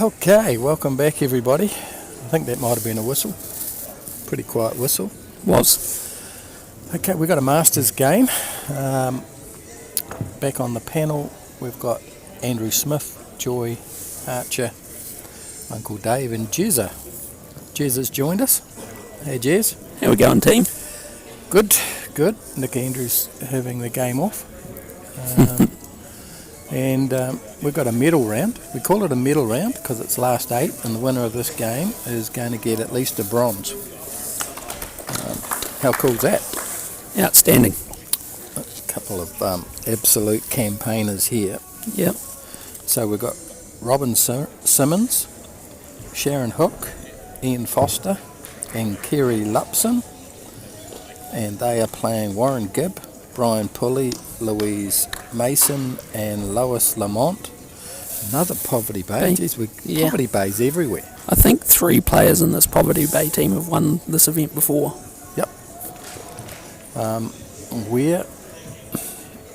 Okay, welcome back everybody. I think that might have been a whistle. Pretty quiet whistle. Was. Okay, we've got a Masters game. Back on the panel, we've got Andrew Smith, Joy, Archer, Uncle Dave and Jezza. Jezza's joined us. Hey Jez. How we going, team? Good. Nick Andrews having the game off. And we've got a medal round. We call it a medal round because it's last 8, and the winner of this game is going to get at least a bronze. How cool is that? Outstanding. A couple of absolute campaigners here. Yep. So we've got Robin Simmons, Sharon Hook, Ian Foster and Kerry Lupson, and they are playing Warren Gibb, Brian Pulley, Louise Mason and Lois Lamont. Another Poverty Bay. Jeez, Poverty Bay's everywhere. I think 3 players in this Poverty Bay team have won this event before. Yep.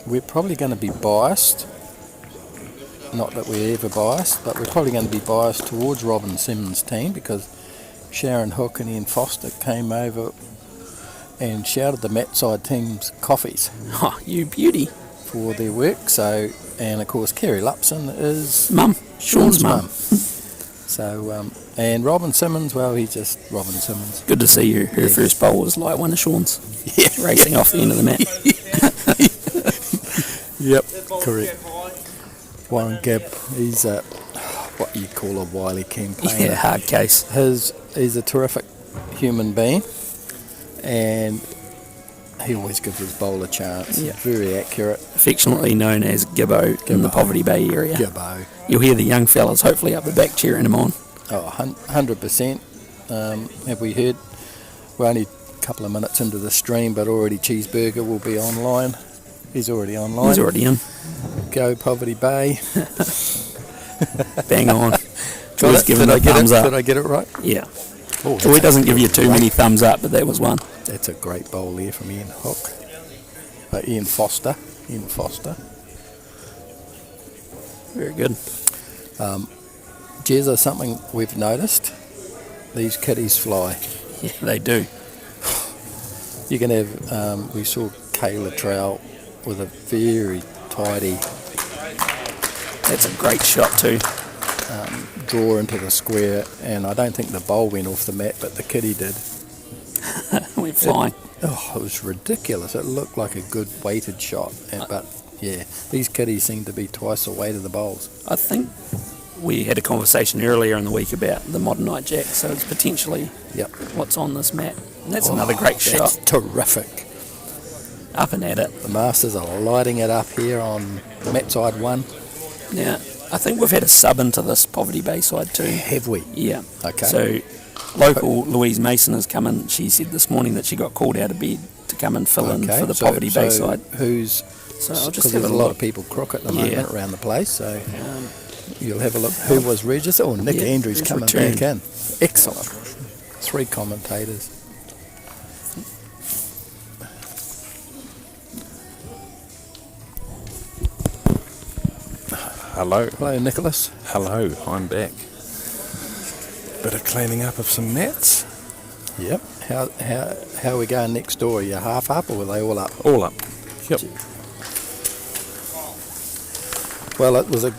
We're probably going to be biased. Not that we're ever biased, but we're probably going to be biased towards Robin Simmons' team because Sharon Hook and Ian Foster came over and shouted the Matside team's coffees. Oh, you beauty. For their work. So, and of course Kerry Lupson is Mum. Sean's mum. So, and Robin Simmons, well, he's just Robin Simmons. Good to see you. Her first bowl was like one of Sean's. Yeah. Racing off the end of the mat. Yep, correct. Warren Gibb, he's a, what you call a wily campaigner. Yeah, hard case. He's a terrific human being, and he always gives his bowl a chance. Yeah. Very accurate. Affectionately known as Gibbo in the Poverty Bay area. Gibbo. You'll hear the young fellas hopefully up the back cheering him on. Oh, 100%. Have we heard? We're only a couple of minutes into the stream, but already Cheeseburger will be online. He's already online. He's already in. Go Poverty Bay. Bang on. Joy's giving a thumbs up. Did I get it right? Yeah. Oh, Joy doesn't give you too many thumbs up, but that was one. That's a great bowl there from Ian Hook. Ian Foster. Very good. Jezza, something we've noticed. These kiddies fly. Yeah, they do. You can have, we saw Kayla Trowell with a very tidy... That's a great shot too. Draw into the square, and I don't think the bowl went off the mat, but the kiddie did. Went flying. It was ridiculous. It looked like a good weighted shot, but yeah, these kiddies seem to be twice the weight of the bowls. I think we had a conversation earlier in the week about the Modern Night Jack, so it's potentially what's on this mat. And that's another great shot. That's terrific. Up and at it. The Masters are lighting it up here on Matside 1. Yeah, I think we've had a sub into this Poverty Bay side too. Have we? Yeah. Okay. So local Louise Mason has come in. She said this morning that she got called out of bed to come and fill in for the Poverty Bay side. So I'll just have a lot of people crook at the moment around the place. So you'll have a look. Who was registered? Oh, Nick Andrews coming back in. Excellent. 3 commentators. Hello. Hello, Nicholas. Hello, I'm back. Bit of cleaning up of some mats. Yep. How are we going next door? Are you half up or are they all up? All up. Yep. Well, it was a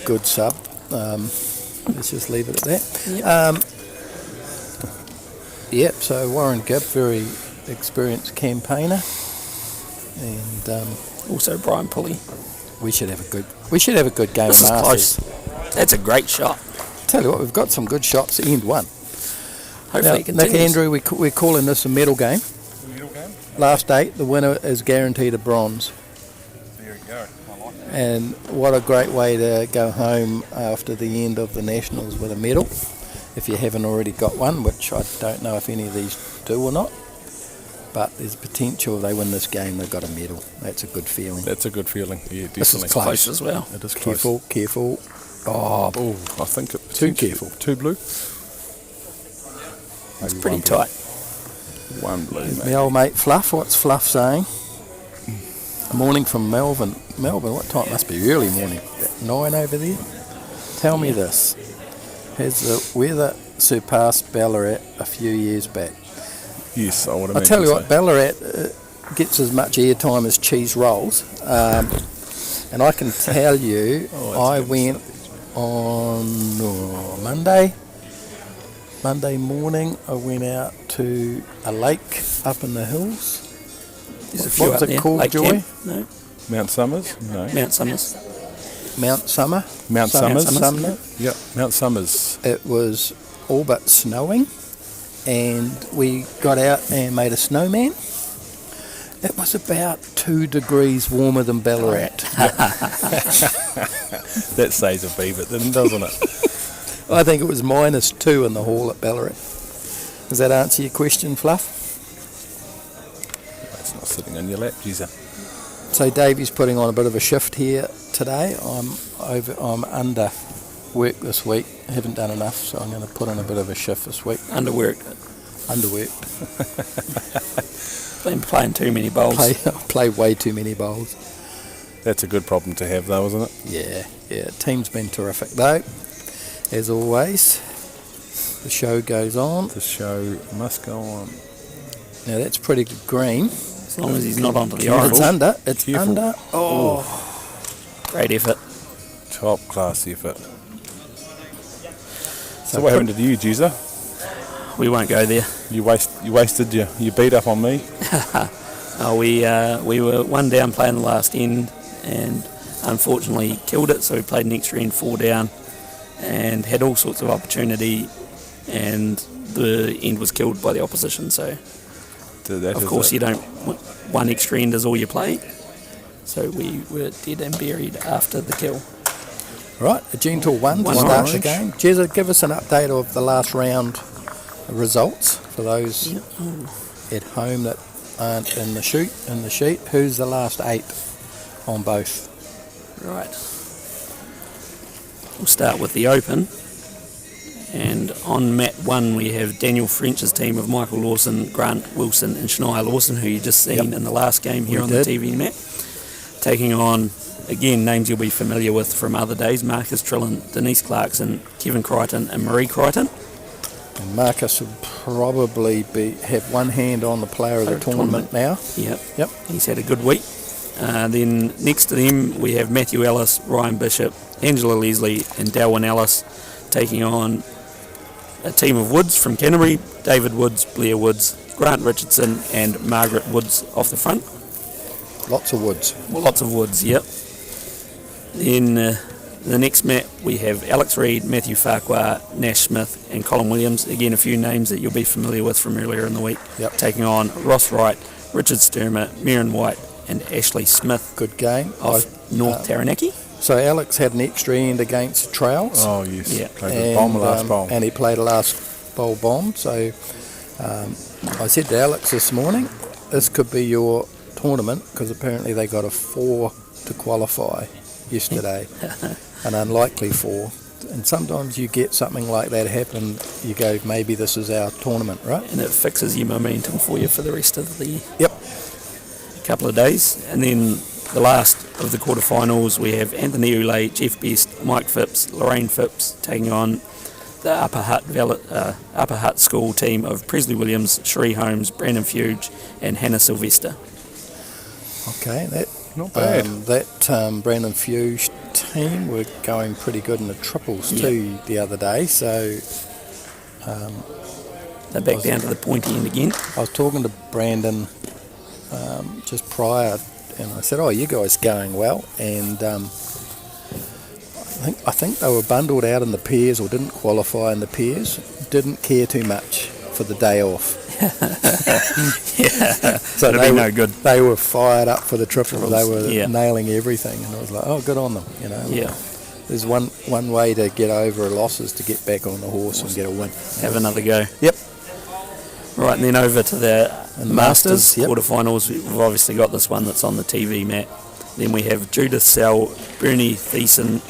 good sub. Let's just leave it at that. Yep. So Warren Gibb, very experienced campaigner, and also Brian Pulley. We should have a good game of Masters. Close. That's a great shot. Tell you what, we've got some good shots at end 1. Hopefully it continues. Nick Andrew, we're calling this a medal game. Last 8, the winner is guaranteed a bronze. There you go. I like that. And what a great way to go home after the end of the Nationals with a medal. If you haven't already got one, which I don't know if any of these do or not. But there's potential if they win this game, they've got a medal. That's a good feeling. That's a good feeling, yeah, definitely. This is close as well. It is close. Careful. Oh, I think it... Too careful. 2 blue? It's pretty tight. 1 blue, mate. My old mate Fluff, what's Fluff saying? Morning from Melbourne. Melbourne, what time? Must be early morning. 9 over there? Tell me this. Has the weather surpassed Ballarat a few years back? Yes, I would I imagine tell you so. what, Ballarat gets as much airtime as cheese rolls. And I can tell you, I went on Monday morning, I went out to a lake up in the hills. There's a few What was up it there. called, Lake Joy? Camp? No, Mount Summers? No. Mount Summers. Mount Summer. Mount Summers? Sumner. Yep, Mount Summers. It was all but snowing, and we got out and made a snowman. It was about 2 degrees warmer than Ballarat. That says a beaver, then, doesn't it? I think it was -2 in the hall at Ballarat. Does that answer your question, Fluff? It's not sitting on your lap, geezer. So Davey's putting on a bit of a shift here today. I'm under work this week. I haven't done enough, so I'm going to put on a bit of a shift this week. Underworked. Underworked. Been playing too many bowls. Play way too many bowls. That's a good problem to have, though, isn't it? Yeah. Team's been terrific though, as always. The show goes on. The show must go on. Now that's pretty good green. As long as he's not onto the It's orange. under. It's Careful. under. Oh. Great effort. Top class effort. So So what happened to you, geezer? We won't go there. You wasted your beat up on me. We were 1 down playing the last end and unfortunately killed it, so we played an extra end 4 down and had all sorts of opportunity, and the end was killed by the opposition, so of course you don't, 1 extra end is all you play, so we were dead and buried after the kill. Right, a gentle one to One start the orange. game. Jezza, give us an update of the last round results for those at home that aren't in the sheet. Who's the last 8 on both? Right. We'll start with the Open. And on mat 1 we have Daniel French's team of Michael Lawson, Grant Wilson and Shania Lawson, who you just seen in the last game here We on did. the TV mat. Taking on, again, names you'll be familiar with from other days, Marcus Trillin, Denise Clarkson, Kevin Crichton and Marie Crichton. And Marcus will probably have one hand on the player of the tournament now. Yep. He's had a good week. Then next to them we have Matthew Ellis, Ryan Bishop, Angela Leslie and Dalwyn Ellis taking on a team of Woods from Canterbury, David Woods, Blair Woods, Grant Richardson and Margaret Woods off the front. Lots of Woods. Lots of Woods, yep. Then the next mat we have Alex Reid, Matthew Farquhar, Nash Smith and Colin Williams. Again, a few names that you'll be familiar with from earlier in the week. Yep. Taking on Ross Wright, Richard Sturmer, Merrin White and Ashley Smith Good game. of North Taranaki. So Alex had an extra end against Trails. Oh, yes. Yeah. Played the bomb last bowl. And he played a last bowl bomb. So I said to Alex this morning, this could be your tournament, because apparently they got a 4 to qualify yesterday. An unlikely 4. And sometimes you get something like that happen, you go, maybe this is our tournament, right? And it fixes your momentum for you for the rest of the Yep. couple of days. And then the last of the quarterfinals, we have Anthony Ulay, Jeff Best, Mike Phipps, Lorraine Phipps taking on the Upper Hutt School team of Presley Williams, Cherie Holmes, Brandon Fuge and Hannah Sylvester. Okay, that Not bad. Brandon Fuge team were going pretty good in the triples too the other day. So They're back down to the pointy end again. I was talking to Brandon just prior, and I said, "Oh, you guys going well?" And I think they were bundled out in the pairs or didn't qualify in the pairs. Didn't care too much for the day off. So That'd be no good. They were fired up for the triples. They were Yeah. nailing everything, and I was like, "Oh, good on them." You know. Yeah, There's one way to get over a loss is to get back on the horse and get a win. have another go. Yep. Right, and then over to the And Masters yep. quarterfinals. We've obviously got this one that's on the TV mat. Then we have Judith Sell, Bernie Thiessen,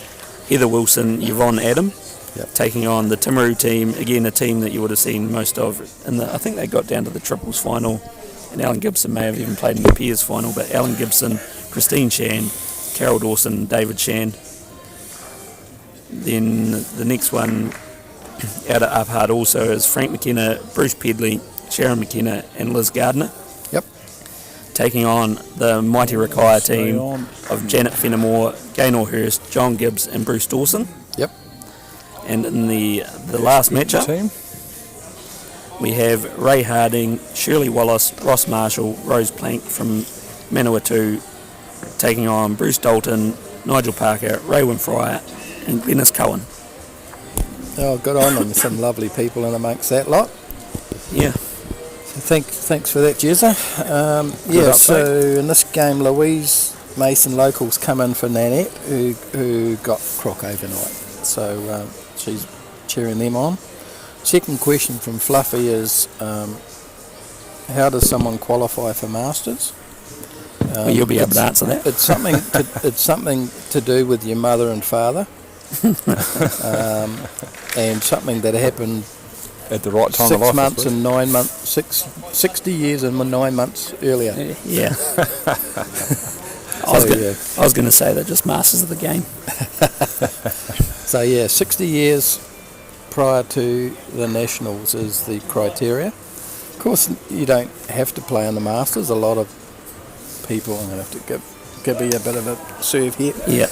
Heather Wilson, Yvonne Adam Yep. taking on the Timaru team. Again, a team that you would have seen most of. I think they got down to the triples final, and Alan Gibson may have even played in the pairs final. But Alan Gibson, Christine Shan, Carol Dawson, David Shan. Then the next one Out at Uphard also is Frank McKenna, Bruce Pedley, Sharon McKenna and Liz Gardner. Yep. Taking on the mighty Rakaya team of Janet Fenimore, Gaynor Hurst, John Gibbs and Bruce Dawson. Yep. And in the last matchup, Team. we have Ray Harding, Shirley Wallace, Ross Marshall, Rose Plank from Manawatu, taking on Bruce Dalton, Nigel Parker, Raywin Fryer and Glennis Cohen. Oh, good on them. Some lovely people in amongst that lot. Yeah. Thanks for that, Jezza. So in this game, Louise Mason Locals come in for Nanette, who got crook overnight. So she's cheering them on. Second question from Fluffy is, how does someone qualify for Masters? Well, you'll be able to answer that. It's something to do with your mother and father, and something that happened At the right time of 6 life. months and 9 months, 60 years and 9 months earlier. Yeah. I was going to say they're just masters of the game. So 60 years prior to the Nationals is the criteria. Of course, you don't have to play in the Masters. A lot of people, I'm going to have to give you a bit of a serve here. Yeah.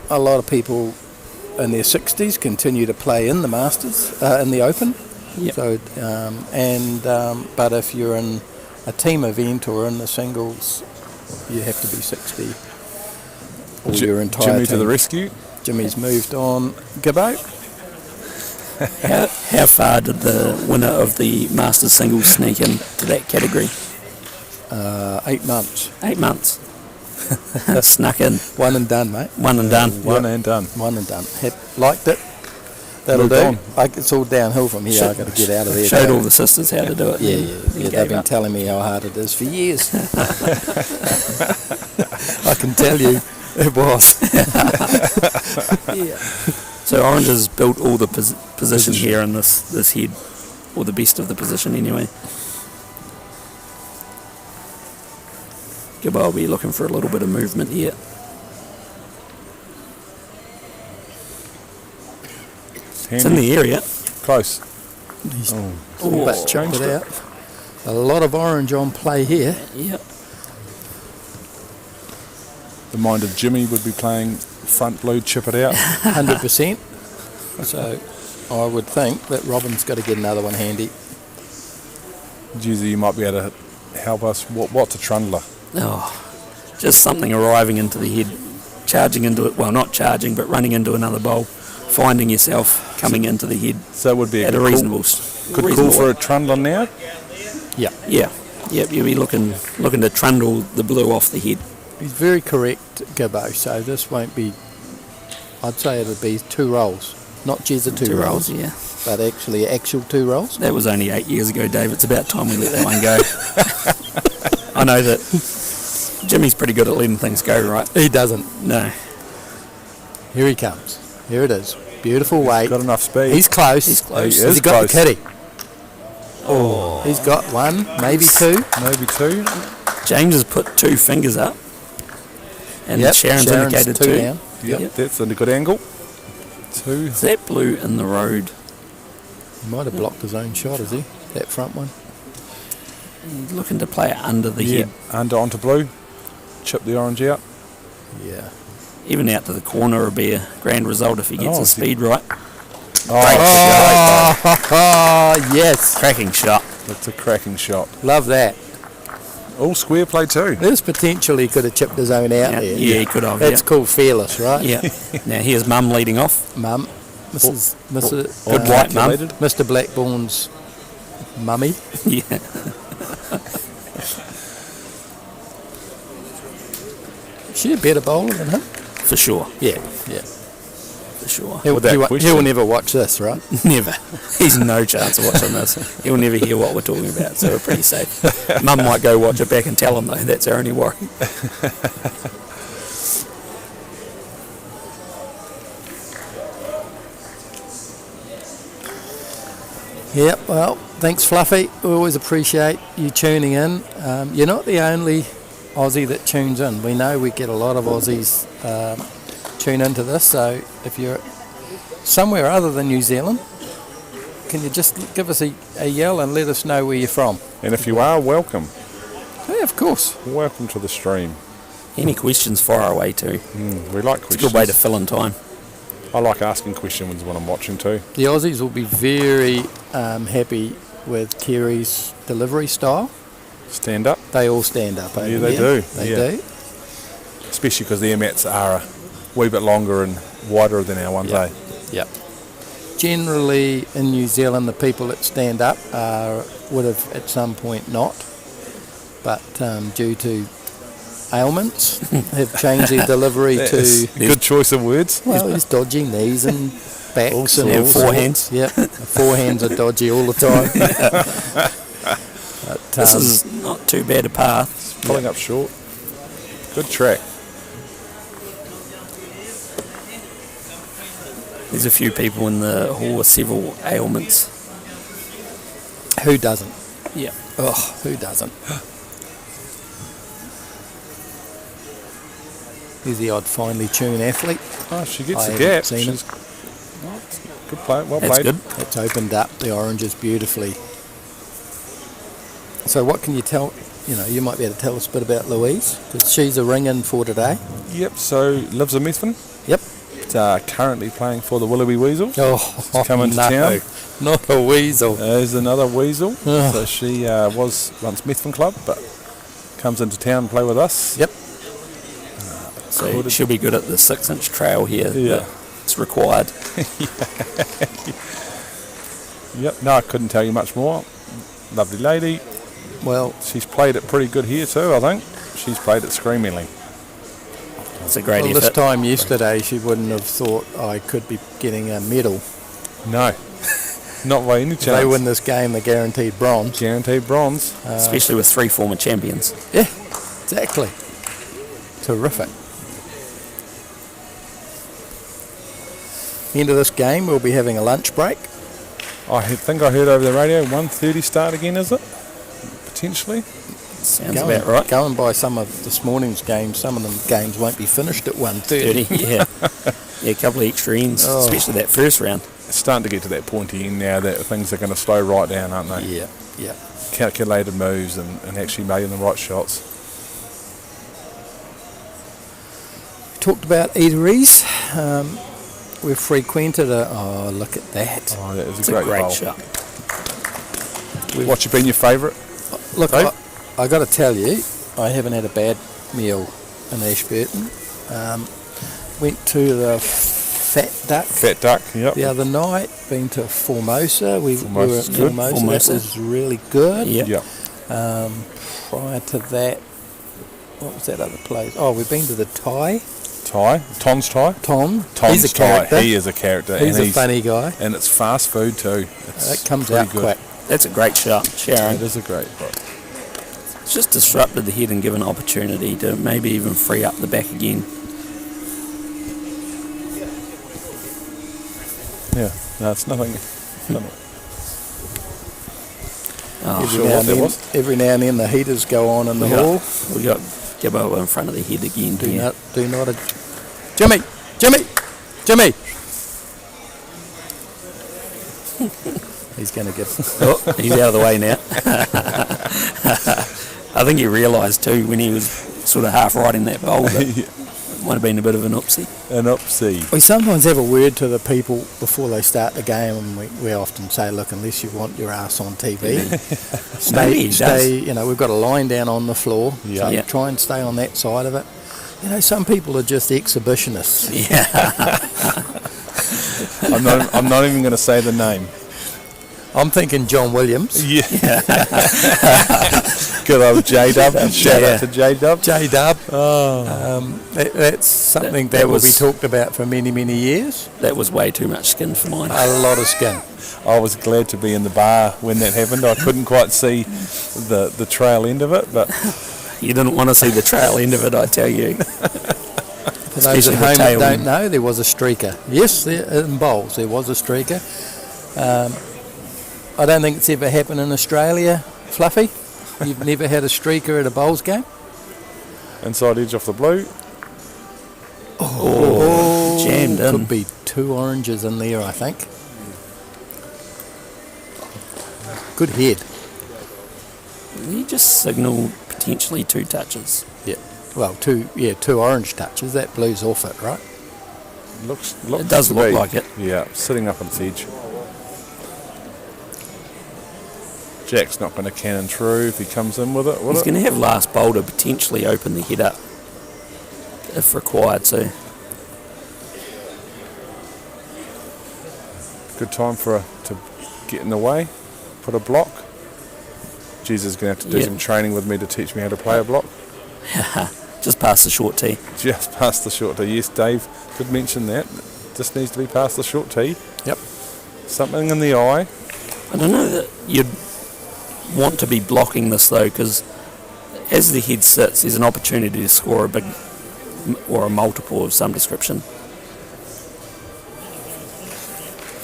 A lot of people in their 60s continue to play in the Masters, in the Open. Yep. So, but if you're in a team event or in the singles, you have to be 60. Or your entire Jimmy team. to the rescue. Jimmy's moved on. Gibbo? How far did the winner of the Masters singles sneak into that category? 8 months. 8 months. Snuck in. One and done, mate. One and done. One and done. One and done. Liked it. That'll Moved do. It's all downhill from here. I've got to get out of there. Showed all the sisters how to do it. Yeah. They've been telling me how hard it is for years. I can tell you it was. Yeah. So Orange has built all the position here in this head, or the best of the position anyway. Gibbo will be looking for a little bit of movement here. It's in the area. Close. But choked it out. A lot of orange on play here. Yep. The mind of Jimmy would be playing front blue, chip it out. 100%. So I would think that Robin's got to get another one handy. Jeezy, you might be able to help us. What's a trundler? Oh, just something arriving into the head, charging into it. Well, not charging, but running into another bowl, finding yourself coming into the head. So it would be at a reasonable. Good call for a trundler now. Yeah. Yeah. Yep. You'll be looking to trundle the blue off the head. He's very correct, Gibbo. So this won't be. I'd say it'll be 2 rolls, not Jezza 2 rolls, Yeah. but actual 2 rolls. That was only 8 years ago, Dave. It's about time we let that one go. I know that Jimmy's pretty good at letting things go, right? He doesn't. No. Here he comes. Here it is. Beautiful weight. Got enough speed. He's close. He's close. He Has is he got close. the kitty? Oh. He's got 1, maybe 2. Maybe 2. James has put 2 fingers up. And Yep, Sharon's indicated 2. down. Yep, that's a good angle. 2. Is that blue in the road? He might have blocked his own shot, has he? That front one. He's looking to play it under the Yeah, head. under onto blue. Chip the orange out. Yeah. Even out to the corner would be a grand result if he gets his speed right. Oh, yes. Cracking shot. That's a cracking shot. Love that. All square play too. There's potential he could have chipped his own out there. Yeah, he could have. That's called fearless, right? Yeah. Now here's Mum leading off. Mum. Mrs. Good white mum. Mr. Blackbourne's mummy. Yeah. She a better bowler than him? For sure. Yeah. For sure. He'll never watch this, right? Never. He's no chance of watching this. He'll never hear what we're talking about, so we're pretty safe. Mum might go watch it back and tell him, though. That's our only worry. Yep, well, thanks Fluffy. We always appreciate you tuning in. You're not the only Aussie that tunes in. We know we get a lot of Aussies tune into this, so if you're somewhere other than New Zealand, can you just give us a yell and let us know where you're from? And if you are, welcome. Yeah, of course. Welcome to the stream. Any questions, fire away too. We like questions. It's a good way to fill in time. I like asking questions when I'm watching too. The Aussies will be very happy with Kerry's delivery style. Stand up. They all stand up over Yeah, they here. do. They Yeah. do. Especially because their mats are a wee bit longer and wider than our ones, Yep. eh? Yep. Generally, in New Zealand, the people that stand up would have at some point not, but due to ailments, have changed their delivery to. Good choice of words. Well, there's dodgy knees and backs and Yeah, all forehands. sorts. Yeah, the forehands are dodgy all the time. But, This is not too bad a path. Pulling up short. Good track. There's a few people in the hall with several ailments. who doesn't? Yeah. Oh, who doesn't? He's the odd finely tuned athlete. Oh, she gets I the gap. haven't seen She's good play. Well That's played. good. It's opened up the oranges beautifully. So what can you tell? You know, you might be able to tell us a bit about Louise, because she's a ring-in for today. Yep. So lives in Methven. Yep. Currently playing for the Willoughby Weasel. Oh, come into no, town. not a weasel. There's another weasel. Oh. So she was once Methven Club, but comes into town and play with us. Yep. So she'll be good at the 6-inch trail here. Yeah. It's required. Yep. No, I couldn't tell you much more. Lovely lady. Well, She's played it pretty good here too, I think. She's played it screamingly. It's a great well, this effort. time yesterday she wouldn't have thought I could be getting a medal. No. Not by any chance. If they win this game, they're guaranteed bronze. Guaranteed bronze. Especially with 3 former champions. Yeah, exactly. Terrific. End of this game, we'll be having a lunch break. Think I heard over the radio 1:30 start again, is it? Potentially. Sounds about right. Going by some of this morning's games, some of them games won't be finished at 1:30. 30, yeah. Yeah, a couple of extra ends, Oh. especially that first round. It's starting to get to that pointy end now that things are going to slow right down, aren't they? Yeah, yeah. Calculated moves and actually making the right shots. Talked about eateries. We've frequented oh, look at that. Oh, that is It's a great, bowl. shot. What's been your favourite? Look, Dave? I got to tell you, I haven't had a bad meal in Ashburton. Went to the Fat Duck Fat Duck, yep. the other night. Been to Formosa. We were at Formosa's good. Formosa. Formosa. That was really good. Yeah. Yep. Prior to that, what was that other place? Oh, we've been to the Thai. Tom's Thai. Tom. Tom's He's a Thai. character. He is a character. He's and a funny guy. And it's fast food too. It's That comes pretty out good. quick. That's a great shot, Sharon. It is a great book. It's just disrupted the head and given opportunity to maybe even free up the back again. Yeah. No, it's nothing. Oh, Every, sure now what and that then, was. every now and then the heaters go on in the hall. We got Gibbo in front of the head again. Do here. not. Jimmy! He's going to get. Oh, he's out of the way now. I think he realised too when he was sort of half riding that bowl that it might have been a bit of an oopsie. An upsy. We sometimes have a word to the people before they start the game, and we often say, look, unless you want your ass on TV, Maybe he does. stay. You know, we've got a line down on the floor, Yeah. so Yeah. try and stay on that side of it. You know, some people are just exhibitionists. Yeah. I'm not even going to say the name. I'm thinking John Williams. Yeah. Good old J-Dub. Shout out to J-Dub. J-Dub. Oh. That's something That that will be was- talked about for many, many years. That was way too much skin for mine. A lot of skin. I was glad to be in the bar when that happened. I couldn't quite see the trail end of it, but You didn't want to see the trail end of it, I tell you. For those Especially at the home that tail don't end. know, there was a streaker. Yes, in bowls there was a streaker. I don't think it's ever happened in Australia, Fluffy. You've never had a streaker at a bowls game? inside edge off the blue. Oh, jammed in. Could be 2 oranges in there, I think. Good head. You just signalled potentially 2 touches. Yeah. Well, two orange touches. That blue's off it, right? Looks It does to look be. like it. Yeah, sitting up on its edge. Jack's not going to cannon through if he comes in with it, will He's it? going to have last boulder potentially open the head up if required. So Good time to get in the way, put a block. Jesus is going to have to do some training with me to teach me how to play a block. just past the short tee. Just past the short tee. Yes, Dave did mention that. Just needs to be past the short tee. Yep. Something in the eye. I don't know that you'd want to be blocking this though, because as the head sits, there's an opportunity to score a big or a multiple of some description.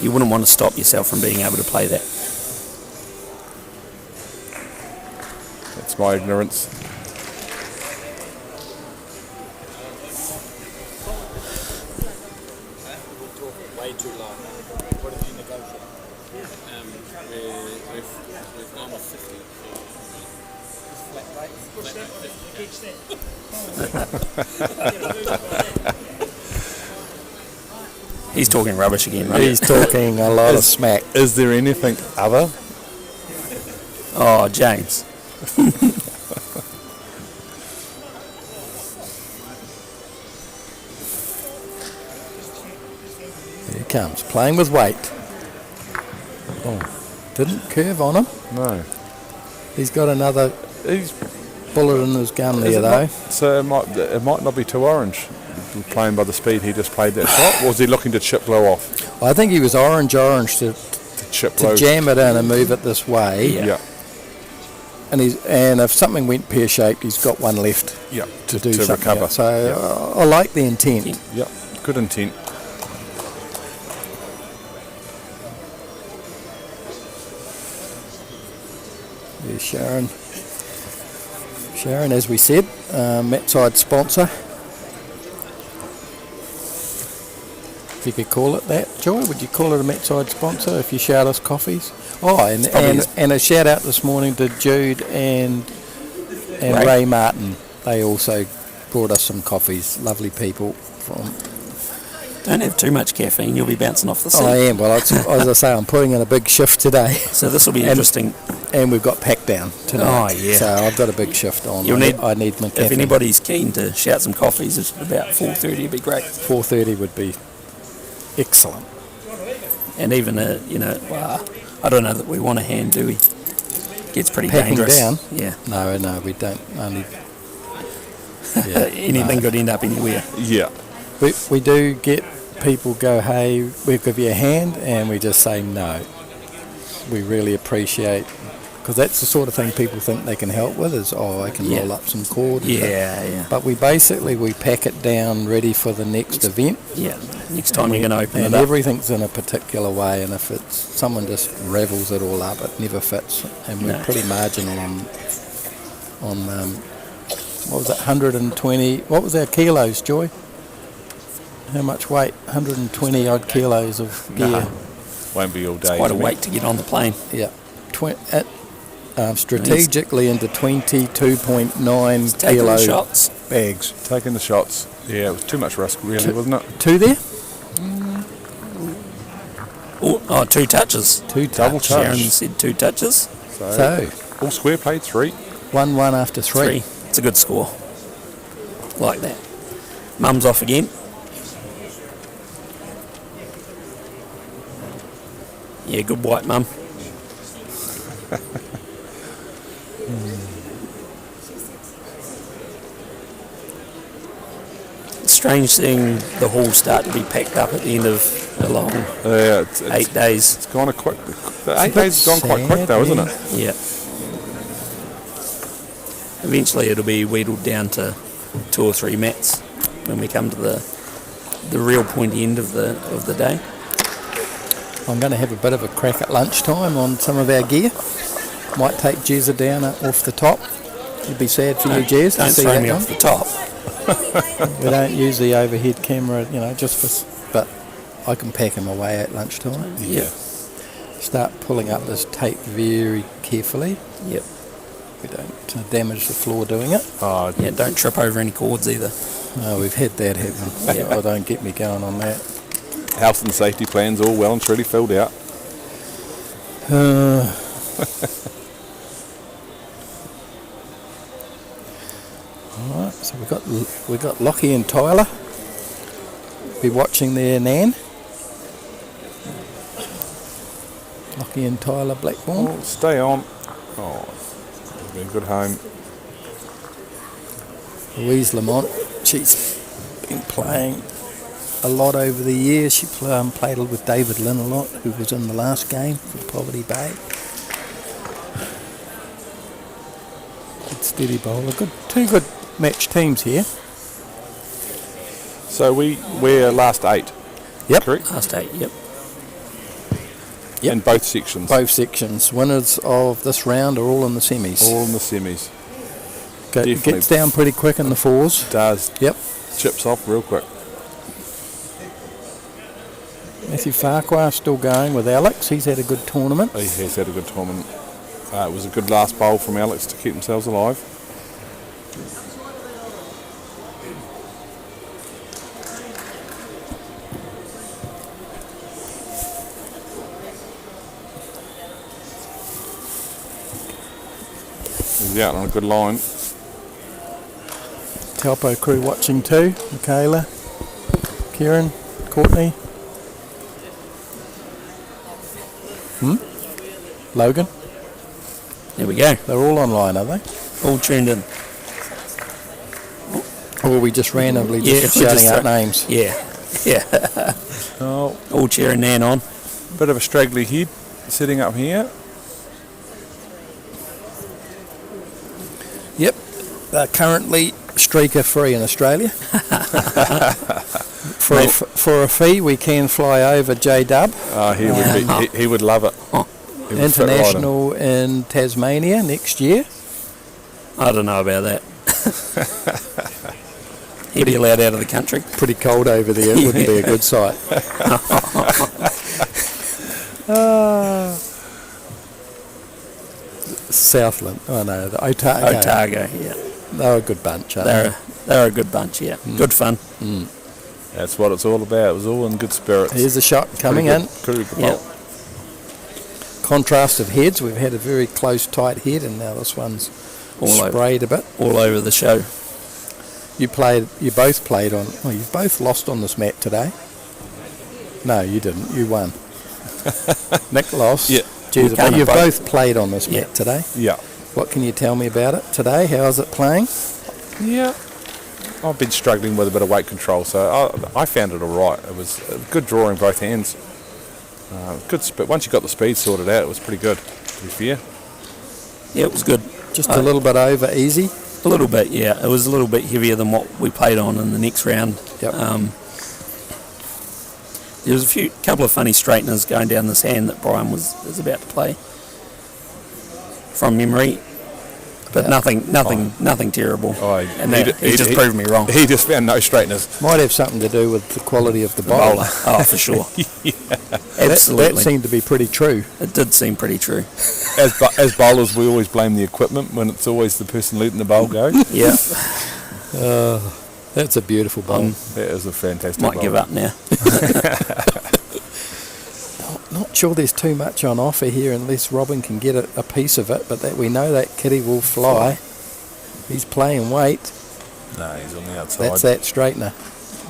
You wouldn't want to stop yourself from being able to play that. That's my ignorance. Way too low. What have you negotiated? We've gone with 50. He's talking rubbish again, right? He's talking a lot of smack. Is there anything other? Oh, James. Here he comes, playing with weight. Oh, didn't curve on him. No. He's got another He's bullet in his gun Is there, it though. not- so it might not be too orange. Playing by the speed he just played that shot, or was he looking to chip low off? I think he was orange to Chip low. jam it in and move it this way. Yeah. And if something went pear-shaped, he's got one left Yeah. to do to something recover. else. So I like the intent. Yeah. Good intent. There's Sharon. Sharon, as we said, Matside sponsor. If you could call it that, Joy, would you call it a Matside sponsor if you shout us coffees? Oh, and a shout out this morning to Jude and Ray Martin. They also brought us some coffees. Lovely people from. Don't have too much caffeine, you'll be bouncing off the seat. I am. Well, as I say, I'm putting in a big shift today. So this will be interesting. And we've got pack down tonight. Oh, yeah. So I've got a big shift on. I need my caffeine. If anybody's keen to shout some coffees, it's about 4:30 would be great. 4:30 would be excellent. And even I don't know that we want a hand, do we? Gets pretty Packing dangerous. down? Yeah. No, we don't. Only Anything could end up anywhere. Yeah. we do get people go, hey, we'll give you a hand, and we just say no. We really appreciate, because that's the sort of thing people think they can help with, is I can roll up some cord. Yeah. But we pack it down ready for the next event. Yeah. Next time you're going to open it and up. everything's in a particular way, and if it's someone just revels it all up, it never fits. And we're pretty marginal on what was it, 120? What was our kilos, Joy? How much weight? 120 odd kilos of gear. Won't be all day. It's quite a weight to get on the plane. Yeah. Strategically into 22.9 Taking kilo the shots. bags. Taking the shots. Yeah, it was too much risk, really, wasn't it? Two there? Oh, 2 touches. Two Double touch. touch. Sharon said 2 touches. So, all square played 3. 1-1 after 3. 3. It's a good score. Like that. Mum's off again. Yeah, good white mum. It's strange seeing the hall start to be packed up at the end of a long 8 days. It's gone quick. The 8 days has gone quite quick though, isn't it? Yeah. Eventually it'll be wheedled down to 2 or 3 mats when we come to the real pointy end of the day. I'm going to have a bit of a crack at lunchtime on some of our gear. Might take Jezza down off the top. It'd be sad for you, Jez, to Don't see throw that me one. off the top. We don't use the overhead camera, just for. But I can pack him away at lunchtime. Yeah. start pulling up this tape very carefully. Yep. We don't damage the floor doing it. Oh, Yeah, don't trip over any cords either. Oh, we've had that happen. Yeah. Oh, don't get me going on that. health and safety plans all well and truly filled out. Alright, so we got Lockie and Tyler. Be watching their Nan. Lockie and Tyler Blackburn. Oh, stay on. Oh, it'll be a good home. Louise Lamont, she's been playing a lot over the years. She played with David Lynn a lot, who was in the last game for Poverty Bay. Good steady bowler. Two good match teams here. So we're last 8. Yep. Correct? Last 8, yep. Yep. In both sections. Both sections. Winners of this round are all in the semis. All in the semis. It gets down pretty quick in the fours. Does. Yep. Chips off real quick. Matthew Farquhar still going with Alex. He's had a good tournament. He has had a good tournament. It was a good last bowl from Alex to keep themselves alive. He's out on a good line. Taupo crew watching too. Michaela, Kieran, Courtney. Logan. There we go. They're all online, are they? All tuned in. Or were we just randomly Yeah, shouting out names? Yeah. Yeah. Oh, All cheering Nan on. bit of a straggly head sitting up here. Yep. They're currently streaker free in Australia. For a fee, we can fly over J-Dub. He would love it. He would fit right in. International in Tasmania next year. I don't know about that. He'd be allowed out of the country. Pretty cold over there. It wouldn't be a good sight. Southland. Oh no, the Otago. Otago, yeah. They're a good bunch, aren't they? They're a good bunch, yeah. Good fun. That's what it's all about. It was all in good spirits. Here's a shot coming in. Pretty good Yep. bowl. Contrast of heads. We've had a very close, tight head, and now this one's All sprayed a bit. All over the show. You both played on. Oh, you've both lost on this mat today. No, you didn't. You won. Nick lost. Yeah. Jeez, We but can't you've both- both played on this Yeah. mat today. Yeah. What can you tell me about it today? How is it playing? Yeah. I've been struggling with a bit of weight control, so I found it all right. It was a good draw in both hands. Good speed. Once you got the speed sorted out, it was pretty good, to be fair. Yeah, it was good. Just a little bit over easy. A little bit, yeah. It was a little bit heavier than what we played on in the next round. Yep. There was a couple of funny straighteners going down this hand that Brian was about to play from memory, but Yeah. nothing terrible. Oh, And he just proved me wrong. He just found no straighteners. Might have something to do with the quality of the bowler. Bowler. Oh, for sure. That Absolutely. seemed to be pretty true. It did seem pretty true. As bowlers, we always blame the equipment when it's always the person letting the bowl go. Yeah. That's a beautiful bowl. That is a fantastic Might bowl. give up now. Not sure there's too much on offer here unless Robin can get a piece of it, but that we know that kitty will fly. He's playing weight. No, he's on the outside. That's that straightener.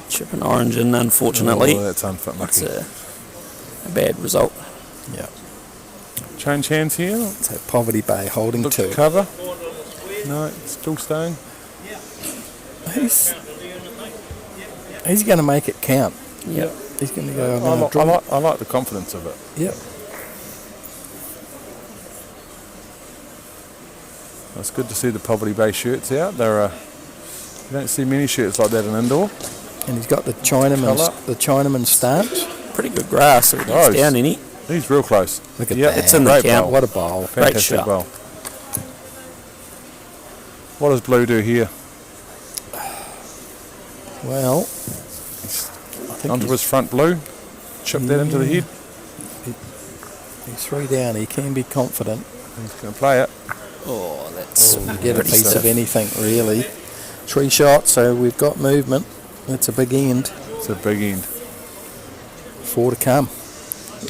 Chip and orange in, unfortunately. Oh, that's unlucky. That's a bad result. Yeah. Change hands here. So Poverty Bay holding Look two. to cover. No, it's still staying. He's going to make it count. Yep. He's going to go. I like the confidence of it. Yep. It's good to see the Poverty Bay shirts out. You don't see many shirts like that in indoor. And he's got the Colour. Chinaman stance. Pretty good grass. So it gets down in it. He's real close. Look at Yep, that. It's in the great count. bowl. What a bowl. Great Fantastic shot. bowl. What does Blue do here? Well, I think Onto his front blue. Chip that into the head. He's 3 down. He can be confident. He's going to play it. Oh, that's Get a pretty piece stiff. of anything, really. 3 shots, so we've got movement. That's a big end. It's a big end. 4 to come.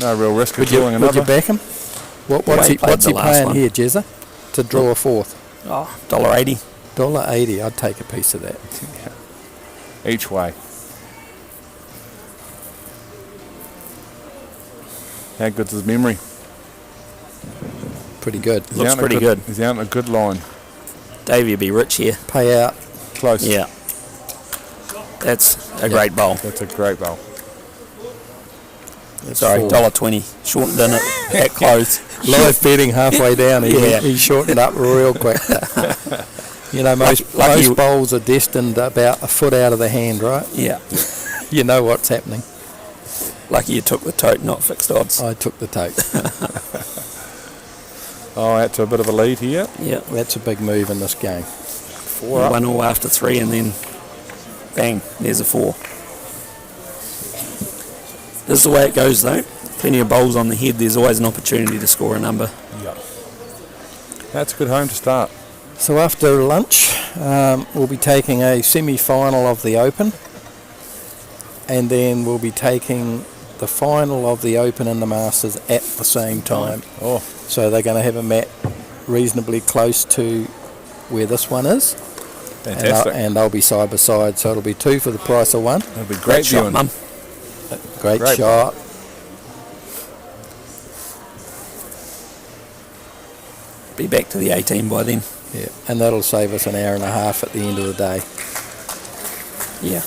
No real risk of Would you drawing another. back him? What's Well, he he played the last playing one. here, Jezza? To draw a 4th. Oh, $1.80. $1.80. I'd take a piece of that. Each way. How good's his memory? Pretty good. He's Looks out in a pretty good. He's out in a good line. Davey will be rich here. Payout. Close. Yeah. That's a great bowl. That's a great bowl. That's Sorry, 4. $1.20. Shortened in it at close. Live betting halfway down. Yeah. He shortened up real quick. You know, most Lucky- bowls are destined about a foot out of the hand, right? Yeah. You know what's happening. Lucky you took the tote, not fixed odds. I took the take. Oh, out to a bit of a lead here. Yeah. That's a big move in this game. 4 up. 1-1 after 3 and then bang, there's a 4. This is the way it goes though. Plenty of bowls on the head, there's always an opportunity to score a number. Yep. That's a good home to start. So after lunch, we'll be taking a semi-final of the Open, and then we'll be taking the final of the Open and the Masters at the same time. Oh, So they're going to have a mat reasonably close to where this one is, fantastic. and they'll be side by side. So it'll be 2 for the price of 1. That'll be great shot, viewing. Mum. Great Great. shot. Be back to the 18 by then. Yeah, and that'll save us an hour and a half at the end of the day. Yeah.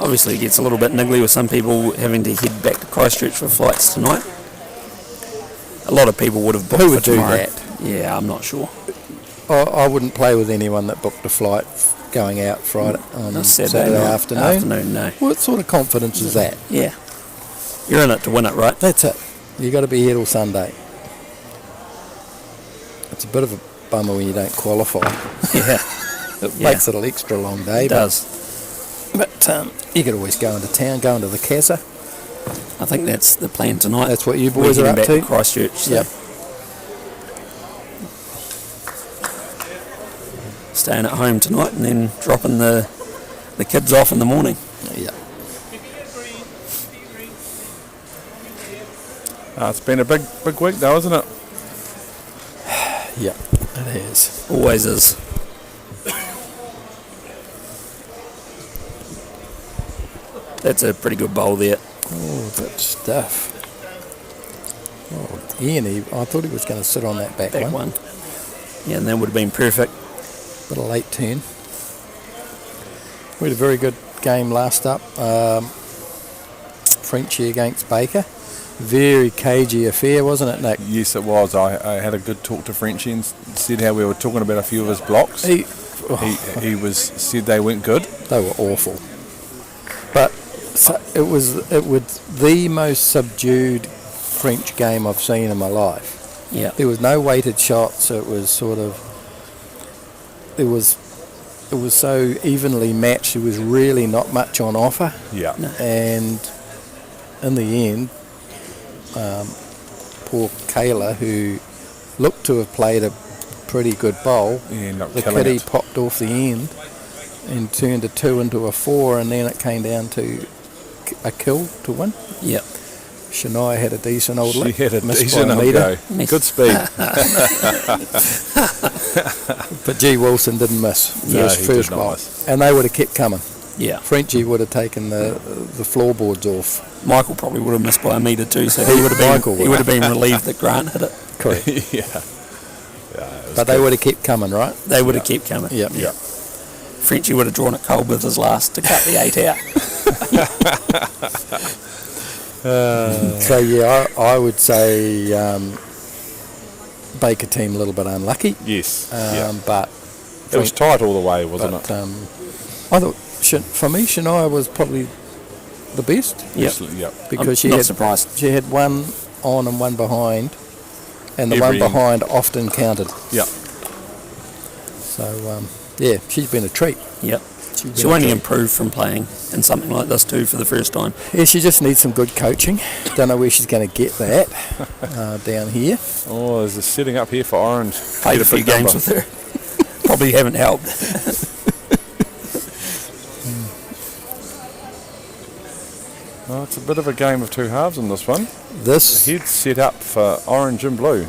Obviously it gets a little bit niggly with some people having to head back to Christchurch for flights tonight. A lot of people would have booked Who for would do tomorrow. that? Yeah, I'm not sure. I wouldn't play with anyone that booked a flight going out Friday on No, Saturday night. afternoon. No. What sort of confidence is that? Yeah. You're in it to win it, right? That's it. You got to be here till Sunday. It's a bit of a bummer when you don't qualify. Yeah. It Yeah. makes it an extra long day. It does. But you could always go into town, go into the Casa. I think that's the plan tonight. That's what you We're boys are heading up back to. to Christchurch. So Yep. staying at home tonight and then dropping the kids off in the morning. Yeah. It's been a big week though, isn't it? Yeah, it is. Always is. That's a pretty good bowl there. Oh, good stuff. Oh, Ian, I thought he was going to sit on that back, Back one. one. Yeah, and that would have been perfect. But a late turn. We had a very good game last up. Frenchie against Baker. Very cagey affair, wasn't it, Nick? Yes, it was. I had a good talk to Frenchie and said how we were talking about a few of his blocks. He said they went good. They were awful. But so it was the most subdued French game I've seen in my life. Yeah. There was no weighted shots. It was sort of it was so evenly matched. There was really not much on offer, Yeah. No. and in the end, poor Kayla, who looked to have played a pretty good bowl, He ended up the killing kitty it. popped off the end and turned a 2 into a 4, and then it came down to a kill to win. Yep. Shania had a decent old She lick, had a missed decent by a old metre, go. Good speed. but G. Wilson didn't miss No, first, he first did not bowl, miss. and they would have kept coming. Yeah. Frenchie would have taken the floorboards off. Michael probably would have missed by a metre too, so he would have Michael been would. relieved that Grant hit it. Correct. Yeah. But they would have kept coming, right? They would have kept coming. Yep. Yeah. Frenchie would have drawn it cold with his last to cut the 8 out. So yeah, I would say Baker team a little bit unlucky, Yes. Yeah. but It was tight all the way, wasn't but it? I thought for me Shania was probably the best Yep. Yep. because I'm not surprised. she had one on and one behind, and the Every- one behind often counted. Yep. So yeah, she's been a treat. Yep. She'll only improve from playing in something like this too for the first time. Yeah, she just needs some good coaching. Don't know where she's going to get that down here. Oh, there's a setting up here for Orange. Played Get a few big games number. with her. Probably haven't helped. Oh, it's a bit of a game of two halves in this one. This Head's set up for Orange and Blue.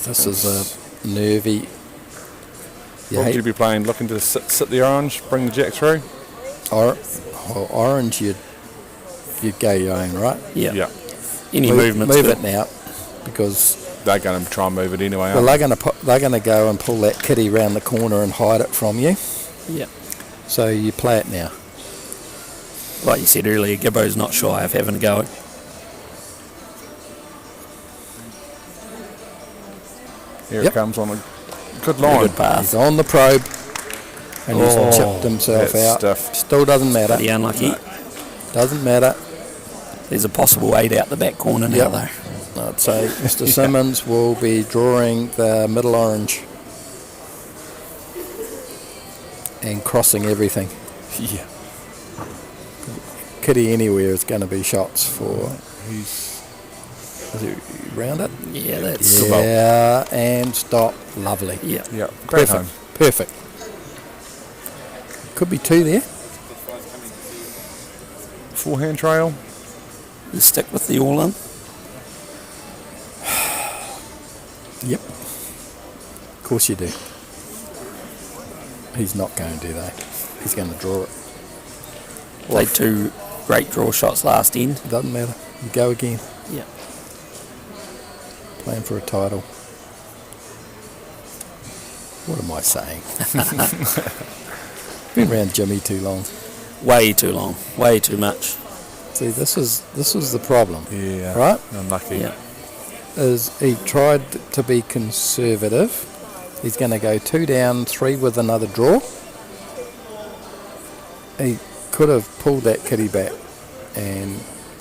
is a nervy. You What would hate you be playing? Looking to sit the Orange, bring the Jack through? orange. You'd go your own, right? Yeah. Yeah. Any Move movements it good. now, because They're going to try and move it anyway. well, aren't they're going to go and pull that kitty round the corner and hide it from you. Yeah. So you play it now. Like you said earlier, Gibbo's not shy of having a go. Here Yep. it comes on a good Pretty line. good path. He's on the probe, and he's Oh, chipped himself that's out. stiff. Still doesn't matter. Pretty unlucky. Doesn't matter. There's a possible 8 out the back corner now Yep. though. I'd say Mr. Simmons will be drawing the middle orange and crossing everything. Yeah. Kitty anywhere is going to be shots for. He's Is he round it? Yeah, that's Yeah, and stop. Lovely. yeah. yeah, great home. Perfect. Could be 2 there. Forehand trail. You stick with the all in. Yep. Of course you do. He's not going to, though. He's going to draw it. Played 2 great draw shots last end. Doesn't matter. You go again. Yeah. Playing for a title. What am I saying? Been around Jimmy too long. Way too long. Way too much. See, this is the problem. Yeah. Right? Unlucky. Yeah. Is he tried to be conservative. He's going to go 2 down, 3 with another draw. He could have pulled that kitty back and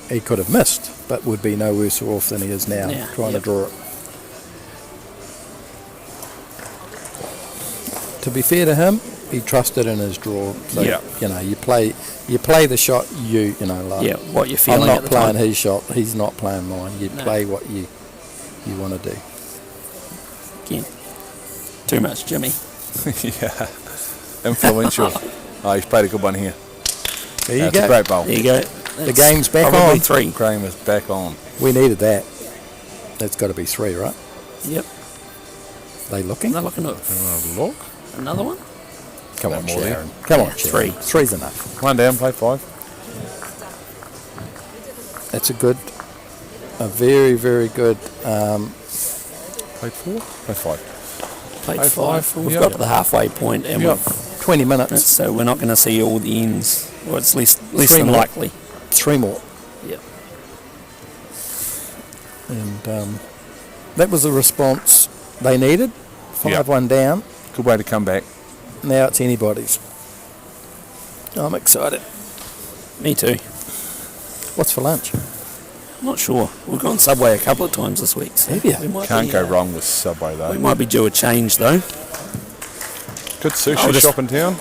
he could have missed, but would be no worse off than he is now, Yeah, trying to yep. draw it. To be fair to him, he trusted in his draw. So, Yeah. you play the shot you know, like, Yeah, what you're I'm feeling not at the playing time. his shot, he's not playing mine. You No. play what you want to do. Again. Too much, Jimmy. Yeah. Influential. Oh, he's played a good one here. There you That's go. a great bowl. There you go. The game's back probably on. 3. Graham is back on. We needed that. That's got to be 3, right? Yep. They looking? They're looking at Have a look. another one. Come No on, more Sharon. Come on, Yeah, Sharon. 3. 3's enough. One down, play 5. That's a very, very good. Play 4. Play 5. Played Play 5. five. We've Yep. got to the halfway point and Yep. 20 minutes. so we're not going to see all the ends. Well, it's less 3 than more. likely. 3 more. Yep. And that was the response they needed. 5-1 down. Good way to come back. Now it's anybody's. I'm excited. Me too. What's for lunch? Not sure. We've gone Subway a couple of times this week. So Have you? we might Can't be, go wrong with Subway We though. might be due a change though. Good sushi I'll just- shop in town.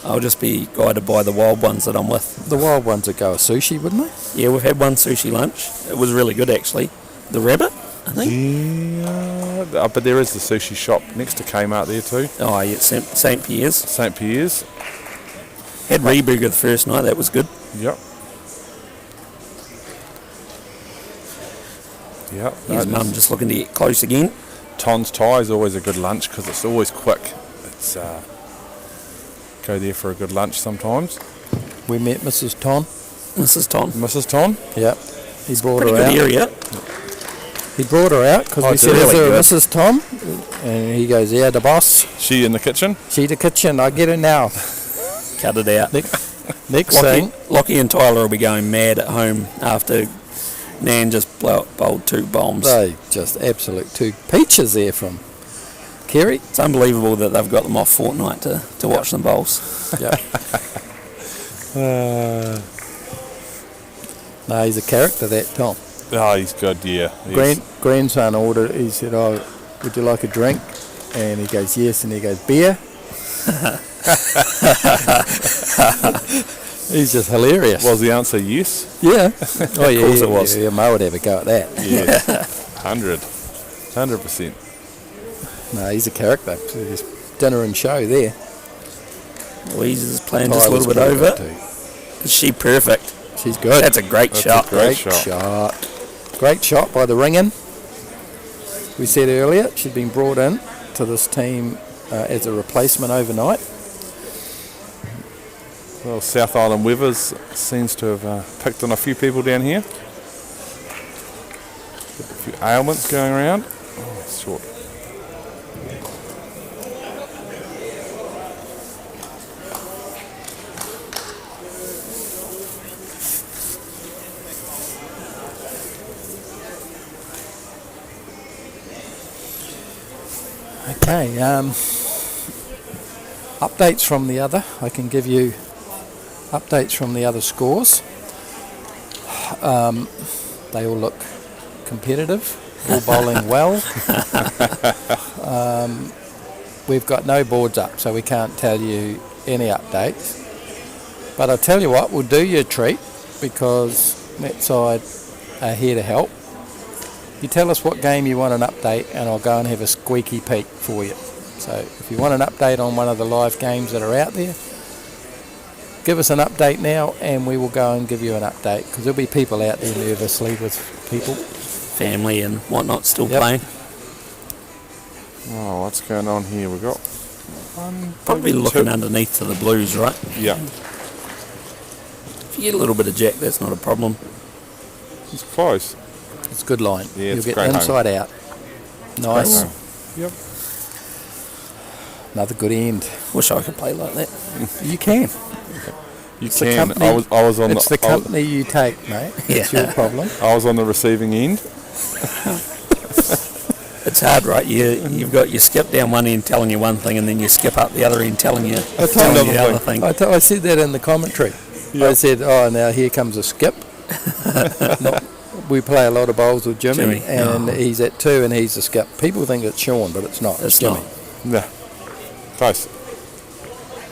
I'll just be guided by the wild ones that I'm with. The wild ones would go a sushi, wouldn't they? Yeah, we've had one sushi lunch. It was really good actually. The rabbit, I think. Yeah. But there is the sushi shop next to Kmart there too. Oh yeah, St. Pierre's. St. Pierre's. Had Reburger the first night. That was good. Yep. Yep. His that mum is- just looking to get close again. Ton's Thai is always a good lunch because it's always quick. It's go there for a good lunch sometimes. We met Mrs. Ton. Mrs. Tom. Mrs. Ton? Yeah. He brought Pretty her good out. area. He brought her out because Oh, we it's said, really is there a good. Mrs. Tom? And he goes, yeah, the boss. She in the kitchen? She the kitchen. I get it now. Cut it out. Next thing, Lockie and Tyler will be going mad at home after Nan just bowled 2 bombs. they just absolute 2 peaches there from Kerry. It's unbelievable that they've got them off fortnight to watch them bowls. Yeah. No, he's a character, that Tom. Oh, he's good, yeah. He's- Grandson ordered, he said, oh, would you like a drink? And he goes, yes. And he goes, beer? He's just hilarious. Was the answer yes? Yeah. Oh, yeah, course it was. Yeah, Mo would have a go at that. Yeah. 100%. No, he's a character. He's dinner and show there. Louise is playing just a Tyler's little bit pretty over. good too. Is she perfect? She's good. That's a great shot. Great Great shot. shot. Great shot by the ring-in. We said earlier she'd been brought in to this team as a replacement overnight. Well, South Island Weathers seems to have picked on a few people down here. A few ailments going around. Oh, it's short. Okay, updates from the other. I can give you updates from the other scores. They all look competitive, all bowling well. We've got no boards up, so we can't tell you any updates. But I'll tell you what, we'll do you a treat because that side are here to help. You tell us what game you want an update and I'll go and have a squeaky peek for you. So if you want an update on one of the live games that are out there, give us an update now and we will go and give you an update because there'll be people out there nervously with people. Family and whatnot still Yep. playing. Oh, what's going on here? We've got one. Probably maybe looking two. underneath to the blues, right? Yeah. If you get a little bit of jack, that's not a problem. It's close. It's a good line. Yeah, You'll it's get great inside out. Nice. Great Yep. Another good end. Wish I could play like that. You can. You It's the can. company- I was on It's the I was- company you take, mate. It's Yeah. your problem. I was on the receiving end. It's hard, right? You've got your skip down one end telling you one thing, and then you skip up the other end telling you another the other thing. I said that in the commentary. I Yep. said, oh, now here comes a skip. We play a lot of bowls with Jimmy, Jimmy. and he's at 2 and he's a skip. People think it's Sean, but it's not. It's Jimmy. not. Yeah. Close.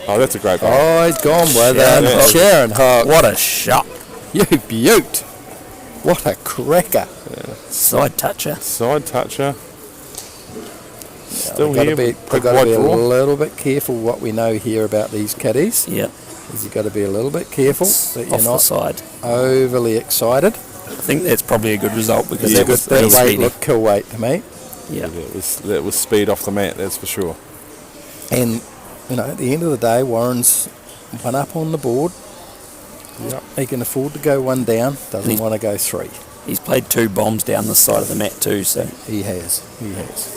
Oh, that's a great ball. Oh, he's gone with Sharon it. Hook. Sharon Hook. What a shot! You beaut. What a cracker. Side toucher. Side toucher. Still We've got here. to be, Big we've got to wide be a draw. little bit careful what we know here about these kiddies. Yep. Is you've got to be a little bit careful that Off you're the not side. overly excited. I think that's probably a good result because Yeah, that was That pretty weight speedy. looked kill weight to me. Yeah. That was speed off the mat, that's for sure. And, you know, at the end of the day, Warren's one up on the board. Yep. He can afford to go one down, doesn't He's- want to go 3. He's played 2 bombs down the side of the mat too, so He has. He has.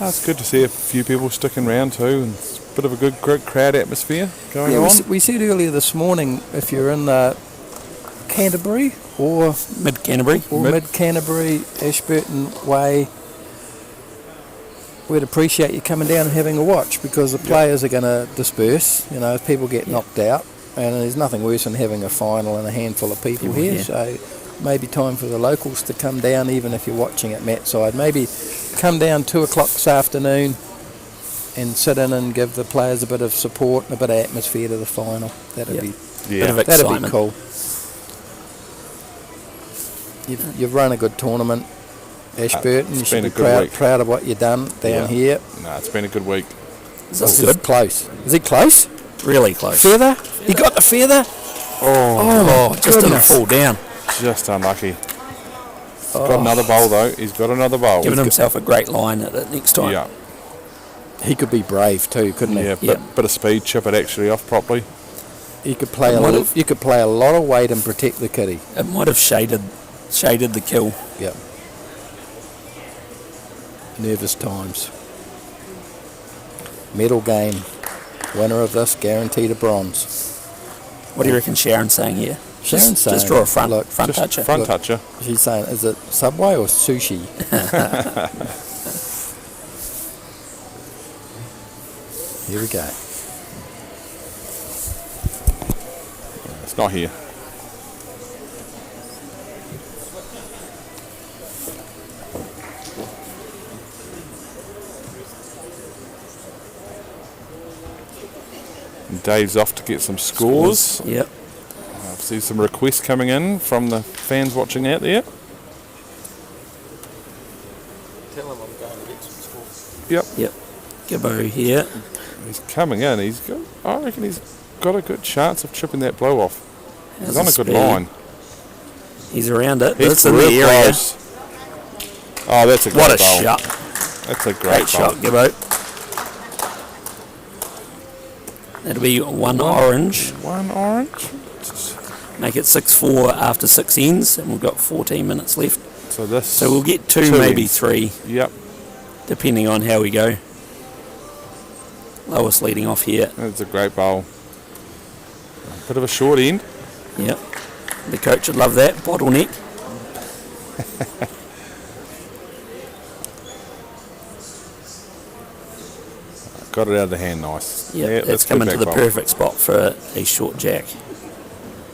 It's good to see a few people sticking around too, and it's a bit of a good crowd atmosphere going Yeah, on. we said earlier this morning, if you're in Canterbury or mid Canterbury. mid Canterbury, Ashburton way, we'd appreciate you coming down and having a watch because the players are going to disperse. You know, if people get knocked out, and there's nothing worse than having a final and a handful of people here. yeah. So maybe time for the locals to come down, even if you're watching at Matt side. Maybe come down 2 o'clock this afternoon and sit in and give the players a bit of support and a bit of atmosphere to the final. That'd Yep. be Yeah. Bit of that'd be excitement. cool. You've run a good tournament, Ashburton. You it's should been be a good week. proud of what you've done down Yeah. here. No, it's been a good week. Is This this is good? close. Is it close? Really close. Feather? He got the feather? Oh, just didn't goodness. fall down. Just unlucky. He's got another bowl though. He's got another bowl. Giving himself a great line at it next time. Yeah, He could be brave too, couldn't he? yeah. Yeah. Bit of speed, chip it actually off properly. You could play It a might lot. have- You could play a lot of weight and protect the kitty. It might have shaded the kill. Yep. Nervous times. Medal game. Winner of this guaranteed a bronze. What do you reckon Sharon's saying here? Sharon's saying, just draw a front look, front Just toucher. front Look. toucher. She's saying, is it Subway or sushi? Here we go. It's not here. And Dave's off to get some scores. Yep. I see some requests coming in from the fans watching out there. Tell him I'm going to get some scores. Yep. Gibbo here. He's coming in. I reckon he's got a good chance of chipping that blow off. He's on a good line. He's around it. He's It's in the real area. close. Oh, that's a great What a bowl. shot. That's a Great great shot, bowl. Gibbo. That'll be one orange. One orange. Make it 6-4 after 6 ends, and we've got 14 minutes left. So we'll get two two maybe ends. 3, Yep. depending on how we go. Lowest leading off here. That's a great bowl. Bit of a short end. Yep. The coach would love that. Bottleneck. Got it out of the hand nice. Yep. Yeah, That's good coming to back the bowl. perfect spot for a short jack.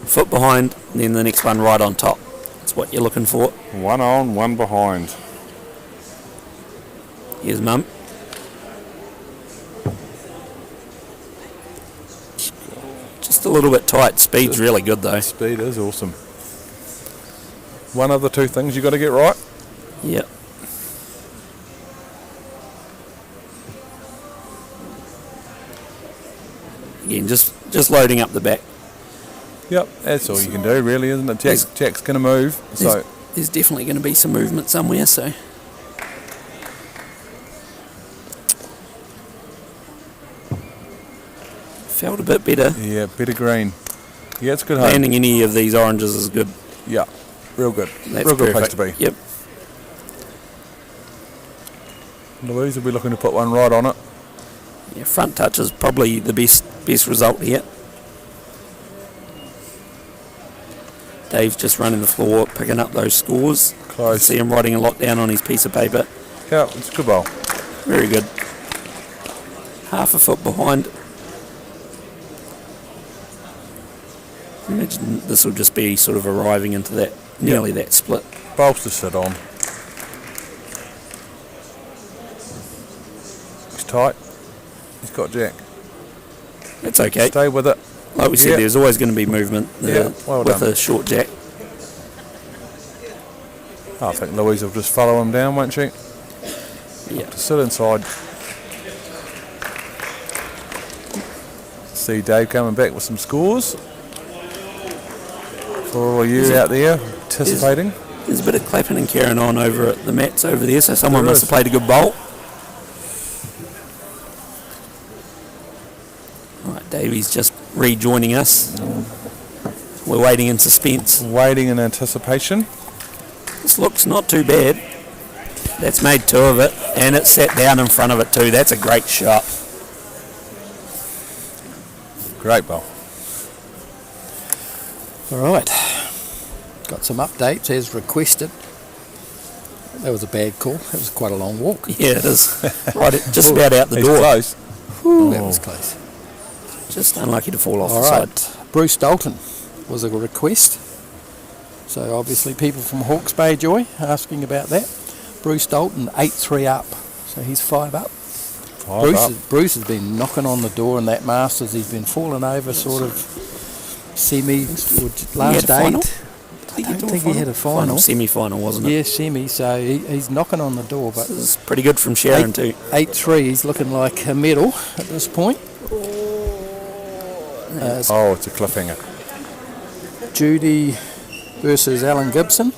Foot behind, and then the next one right on top. That's what you're looking for. One on, one behind. Here's Mum. Just a little bit tight. Speed's really good though. Speed is awesome. One of the two things you got to get right. Yep. Again, just loading up the back. Yep, that's all you can do, really, isn't it? Jack's going to move, so There's definitely going to be some movement somewhere, so. Felt a bit better. yeah, bit of green. Yeah, it's good home. Landing any of these oranges is good. Yeah, real good. That's real good perfect. place to be. Yep. Louise will be looking to put one right on it. Yeah, front touch is probably the best result here. Dave's just running the floor, picking up those scores. Close. See him writing a lot down on his piece of paper. Yeah, it's a good bowl. Very good. Half a foot behind. Imagine this will just be sort of arriving into that, nearly that split. Bowls to sit on. He's tight. He's got Jack. That's okay. Stay with it. Like we said, Yeah. there's always going to be movement Well with done. a short jack. I think Louise will just follow him down, won't she? Yeah. To sit inside. See Dave coming back with some scores. For all of you Is it- out there anticipating. There's a bit of clapping and carrying on over at the mats over there, so someone There must is. have played a good bowl. Right, Davey's just rejoining us. We're waiting in suspense. Waiting in anticipation. This looks not too bad. That's made 2 of it, and it's sat down in front of it too. That's a great shot. Great bowl. All right. Got some updates as requested. That was a bad call. That was quite a long walk. Yeah, it is. Right, just about out the He's door. close. That was close. Just unlucky to fall off All the right. side. Bruce Dalton was a request. So obviously people from Hawke's Bay Joy asking about that. Bruce Dalton, 8-3 up. So he's 5 up. Five up. Bruce has been knocking on the door in that Masters. He's been falling over sort of semi or last a final? 8. I don't think he had a final. Semi-final, wasn't it? Yeah, semi. So he's knocking on the door. But This is pretty good from Sharon too. 8-3, he's looking like a medal at this point. Oh, it's a cliffhanger. Judy versus Alan Gibson.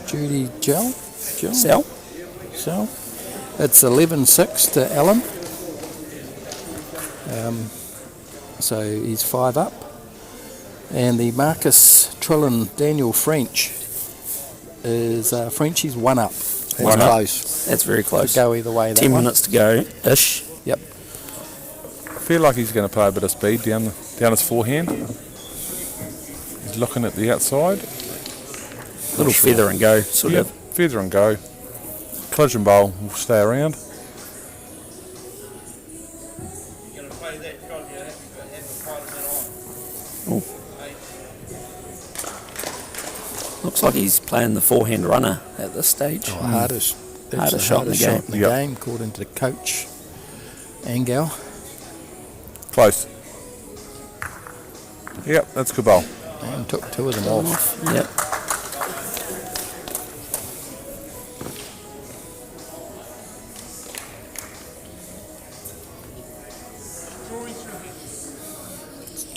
Judy Sell. It's 11-6 to Alan. So he's 5 up. And the Marcus Trillin Daniel French is Frenchie's 1 up. That's One up. close. That's very close. Go either way. That 10 one. minutes to go ish. Yep. I feel like he's going to play a bit of speed down his forehand. He's looking at the outside. Little feather and go, sort Yep, of. feather and go. Collision bowl will stay around. You're going to play that shot, you have the Parliament on. Oh. Looks like he's playing the forehand runner at this stage. Hardest. That's Hardest the shot in the hardest shot in the Yep. game, according to the coach, Angel. Close. Yep, that's a good bowl. And took two of them off. Yep.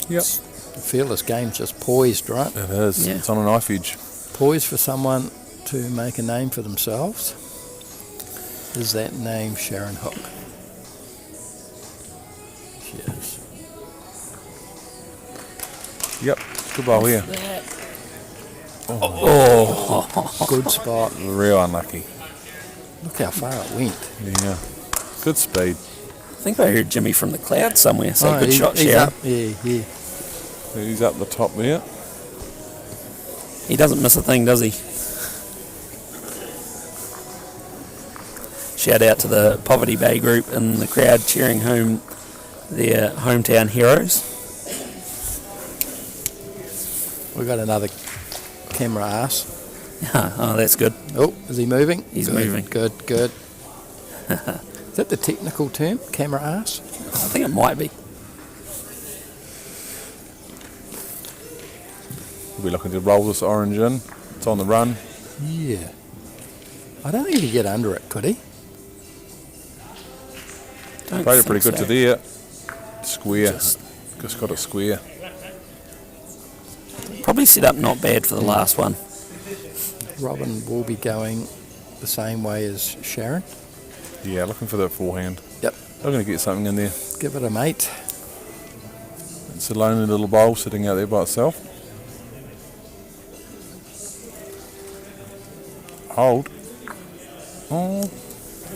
Yep. I feel this game's just poised, right? It is. Yeah. It's on a knife edge. Poised for someone to make a name for themselves. Is that name Sharon Hook? She is. Yep. Good bowl here. Good spot. Real unlucky. Look how far it went. Yeah. Good speed. I think I heard Jimmy from the cloud somewhere. So good shot, he's Sharon. up. Yeah. He's up the top there. He doesn't miss a thing, does he? Shout out to the Poverty Bay group and the crowd cheering home their hometown heroes. We got another camera ass. Oh, that's good. Oh, is he moving? He's Good, moving. Good. Is that the technical term? Camera ass? I think it might be. We'll be looking to roll this orange in. It's on the run. Yeah. I don't think he could get under it, could he? Don't Played it think pretty good so. to there. Square. Just- Just got it square. Probably set up not bad for the last one. Robin will be going the same way as Sharon. Yeah, looking for that forehand. Yep. They're going to get something in there. Give it a mate. It's a lonely little bowl sitting out there by itself. Hold. Oh,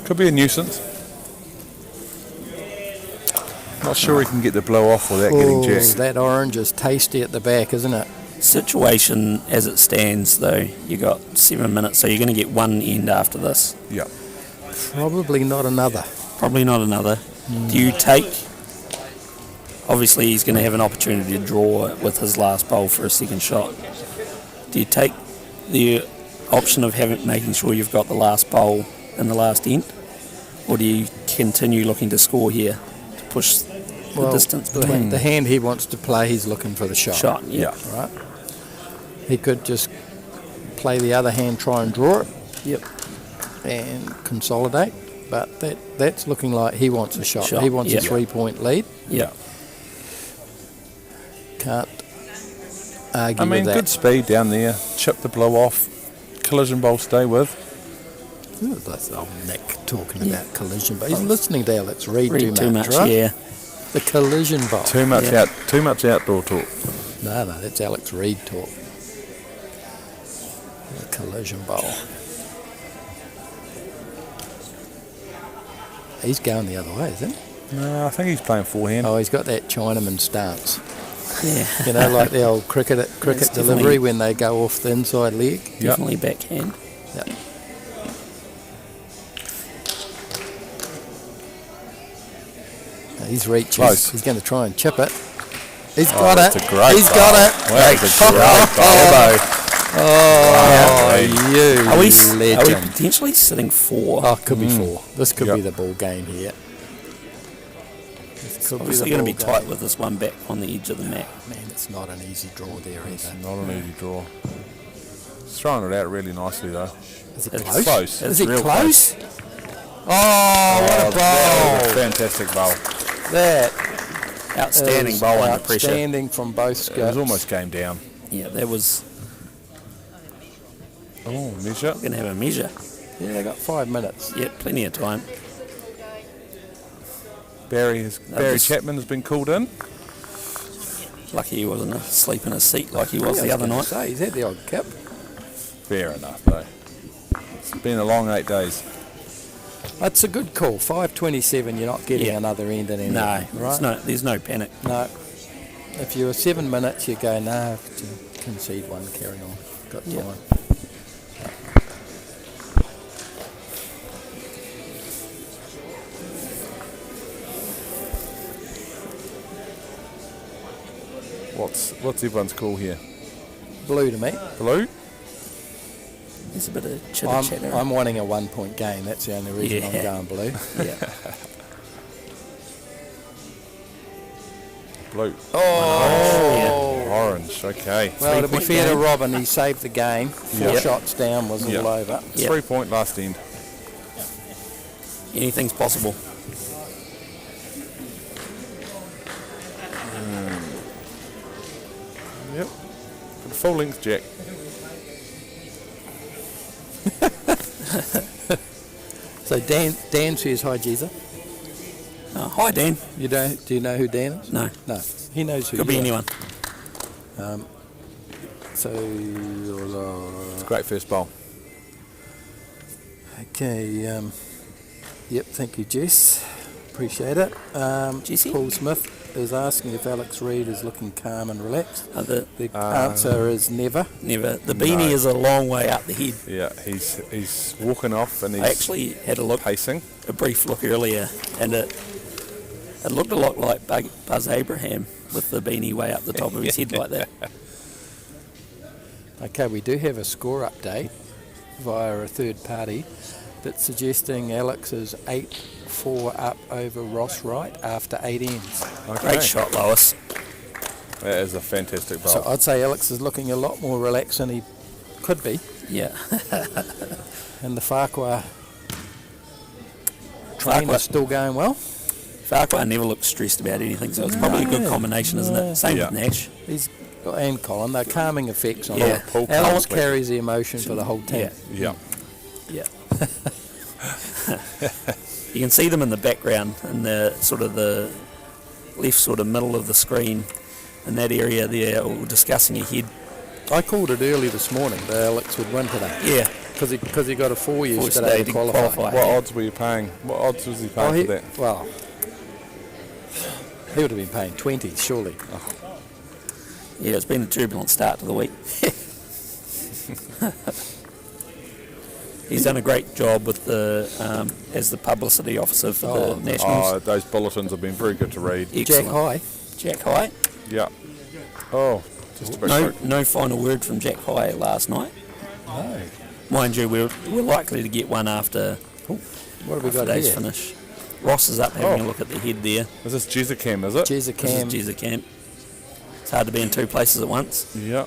could be a nuisance. Not sure he can get the blow off without getting jacked. That orange is tasty at the back, isn't it? Situation as it stands, though, you got 7 minutes, so you're going to get one end after this. Yep. Probably not another. Probably not another. Do you take... Obviously, he's going to have an opportunity to draw with his last bowl for a second shot. Do you take the option of making sure you've got the last bowl in the last end? Or do you continue looking to score here to push the distance between the hand he wants to play, he's looking for the shot. shot? Yeah. Right? He could just play the other hand, try and draw it. Yep. And consolidate. But that's looking like he wants a shot. Shot, He wants yeah. a 3-point lead. Yeah. Can't argue I mean, with that. good speed down there. Chip the blow off. Collision bowl stay with. Ooh, that's old Nick talking about collision, but he's listening to Alex Reid Read too much, right? yeah. The collision bowl. Too much Yeah. Too much outdoor talk. No, that's Alex Reid talk. The collision bowl. He's going the other way, isn't he? No, I think he's playing forehand. Oh, he's got that Chinaman stance. Yeah. You know, like the old cricket It's delivery definitely- when they go off the inside leg. Definitely backhand. Yep. He's reaching. Close. He's going to try and chip it. He's got it. That's a great He's bowl. got it. Well, that's a great bowl. Oh, Wow. you Are we legend. potentially sitting 4? Oh, could be 4. This could Yep. be the ball game here. This could Obviously be going the to be ball tight game. with this one back on the edge of the mat. Man, it's not an easy draw there It's either. not an easy draw. He's throwing it out really nicely though. Is it It's close? close. Is it real close? Oh, what a That bowl! was a fantastic bowl. That Outstanding is bowl under pressure. outstanding from both It scopes. was almost game down. Yeah, that was Oh, measure. going to have a measure. Yeah, they got 5 minutes. Yeah, plenty of time. Barry this- Chapman has been called in. Lucky he wasn't asleep in his seat like he was Yeah, the I other gonna night. say, he's had the odd kip. Fair enough though. It's been a long 8 days. That's a good call. 5:27. You're not getting Yeah. another end in any. No, right? there's no panic. No. If you were 7 minutes, you go, no, I have to concede one, carry on. Got time. Yeah. What's everyone's call here? Blue to me. Blue? There's a bit of chitter chatter. I'm wanting a 1-point game. That's the only reason I'm Yeah. going blue. Yeah. Blue. Oh, Orange, okay. Well, to be 3-point fair to game. Robin, he saved the game. 4 Yep. shots down was Yep. all over. Yep. 3-point last end. Anything's possible. Yep. For the full length jack. So Dan says hi, Jesus. Hi, Dan. Do you know who Dan is? No, No, he knows who. could be you are. anyone. So, It's a great first bowl. okay. Yep, thank you, Jess. Appreciate it. Jessie? Paul Smith is asking if Alex Reid is looking calm and relaxed. The The answer is never. never. The beanie No. is a long way up the head. Yeah, he's walking off and he's I actually had a look, pacing. a brief look earlier, and it looked a lot like Buzz Abraham with the beanie way up the top of his head like that. Okay, we do have a score update via a third party that's suggesting Alex is 8-4 up over Ross Wright after 8 ends. Okay. Great shot, Lois. That is a fantastic bowl. So I'd say Alex is looking a lot more relaxed than he could be. Yeah. And the Farquhar train is still going well. Farquhar never looked stressed about anything, so it's probably a good combination, isn't it? Same Yeah. with Nash. And Colin, they're calming effects on Yeah. him. Paul Alex Collins. carries the emotion for the whole team. Yeah. Yeah. Yeah. You can see them in the background, in the sort of the left sort of middle of the screen, in that area there, all discussing ahead. I called it early this morning that Alex would win today Yeah. because he got a 4 Forced yesterday to to qualify. qualify. What odds were you paying? What odds was he paying for that? Well, he would have been paying 20 surely. Yeah, it's been a turbulent start to the week. He's done a great job with the as the publicity officer for Oh. the Nationals. Oh, those bulletins have been very good to read. Excellent. Jack High. Jack High. Yeah. Oh, just about No, broke. no final word from Jack High last night. No. Mind you, we're likely to get one after What have we got today's here? finish. Ross is up having Oh. a look at the head there. Is this Jezicam, is it? Jezza This Cam. is Jezza Camp. It's hard to be in two places at once. Yeah.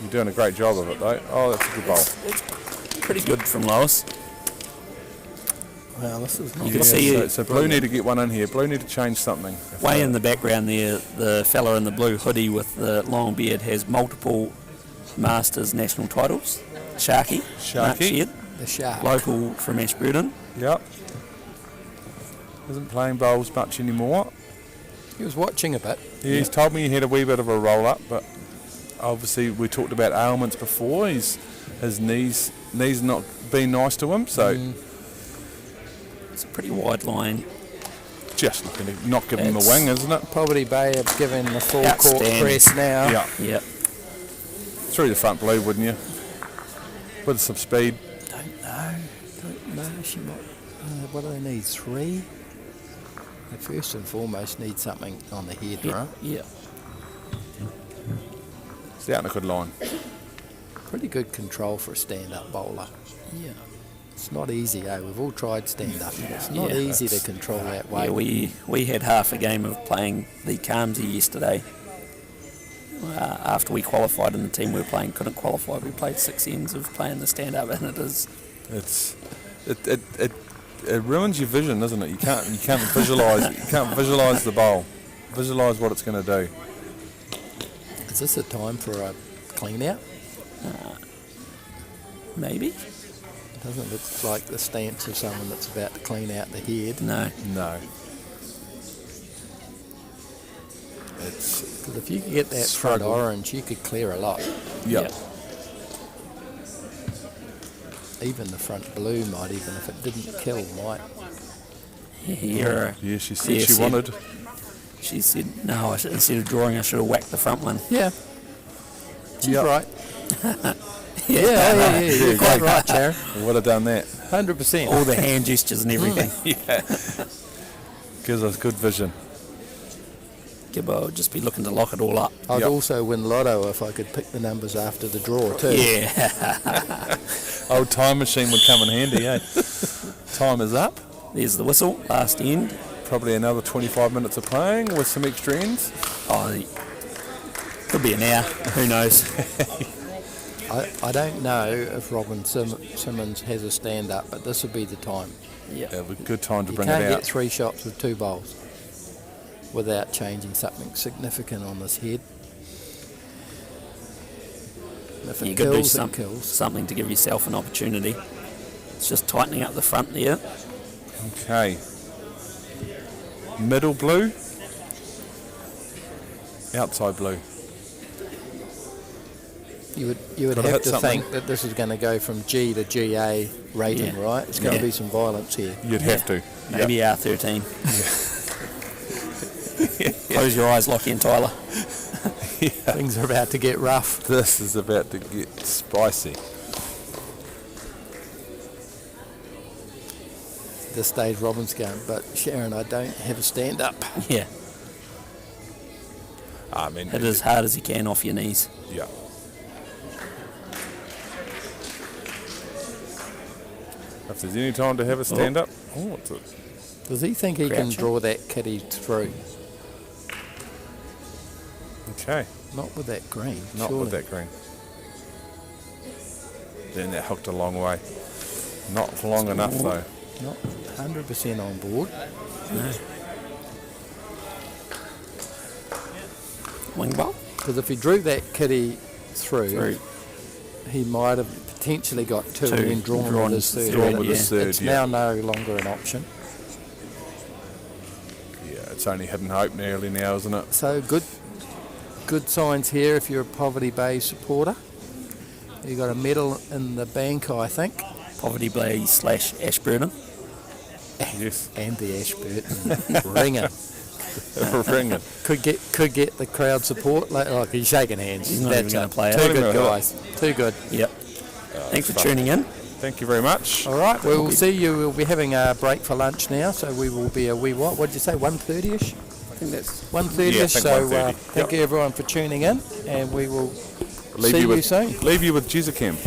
You're doing a great job of it, though. Oh, that's a good bowl. It's pretty good from Lois. Well, this is not You can bad. see So Blue need to get one in here. Blue need to change something. way in the background there, the fella in the blue hoodie with the long beard has multiple Masters national titles. Sharky. Mark Sharky. Shed, the shark. local from Ashburton. Yep. Isn't playing bowls much anymore. He was watching a bit. Yeah, he's told me he had a wee bit of a roll up, but obviously we talked about ailments before. His knees not been nice to him, so It's a pretty wide line. just looking to not give him a It's- wing, isn't it? Poverty Bay have given the full court Outstanding. press now. Yeah. Yep. Through the front blue, wouldn't you? With some speed. Don't know. She might. What do they need? 3? They first and foremost need something on the head, right? Yeah. It's out in a good line. Pretty good control for a stand-up bowler. Yeah. It's not easy, We've all tried stand-up. It's not Yeah. easy to control that way. Yeah, we had half a game of playing the Carmsey yesterday. After we qualified and the team we were playing couldn't qualify, we played 6 ends of playing the stand-up, and it is. It ruins your vision, doesn't it? You can't visualize the bowl. Visualize what it's going to do. Is this a time for a clean-out? Maybe? Doesn't look like the stance of someone that's about to clean out the head. No. No. It's Because if you could get that front Struggle. orange, you could clear a lot. yeah. Even the front blue might, even if it didn't kill, might. Yeah. Yeah, she said Yeah, she see. wanted. She said, no, instead of drawing, I should have whacked the front one. Yeah. She's Yep. right. Yeah. You're quite right, Sharon. Would have done that. 100%. All the hand gestures and everything. Gives us good vision. Gibbo would just be looking to lock it all up. I'd Yep. also win lotto if I could pick the numbers after the draw too. Yeah. Old time machine would come in handy, eh? Time is up. There's the whistle, last end. Probably another 25 minutes of playing with some extra ends. Oh, Could be an hour. Who knows? I don't know if Robin Simmons has a stand-up, but this would be the time. Yeah. Yeah, a good time to You bring can't it get out. 3 shots with 2 bowls without changing something significant on this head. And if You it could do kills, it kills. something to give yourself an opportunity. It's just tightening up the front there. Okay. Middle blue. Outside blue. You would Gotta have hit to something. think that this is going to go from G to GA rating, Yeah. right? It's going to Yeah. be some violence here. You'd have to. Maybe R13. Close your eyes, Lockie and Tyler. Things are about to get rough. This is about to get spicy. This stage, Robin's going, but Sharon, I don't have a stand-up. Yeah. I mean, Hit as hard as you can off your knees. yeah. If there's any time to have a stand up, it's a, Does he think he can Crouching. draw that kitty through? okay. Not with that green. Not surely. with that green. Then that hooked a long way. Not long enough though. Not 100% on board. No. Wing bowl? Because if he drew that kitty through, Through. he might have potentially got 2 Two. and then drawn Drawn with his third. drawn but with his third, it's yeah. now no longer an option. Yeah, it's only hidden hope nearly now, isn't it? So good signs here if you're a Poverty Bay supporter. You got a medal in the bank, I think, Poverty Bay / Ashburton. Yes. and the Ashburton ringer. Ringing. Could get the crowd support. Like he's shaking hands. He's not That's even gonna it. play it. Two Not even good gonna guys. Too good. Yep. Thanks for fuck. tuning in. Thank you very much. All right, we'll see you. We'll be having a break for lunch now, so we will be a wee what? What did you say? 1:30ish. I think that's 1:30ish. Yeah, I think So 1:30. thank you everyone for tuning in, and we will Leave see you you with soon. leave you with Jizzacam.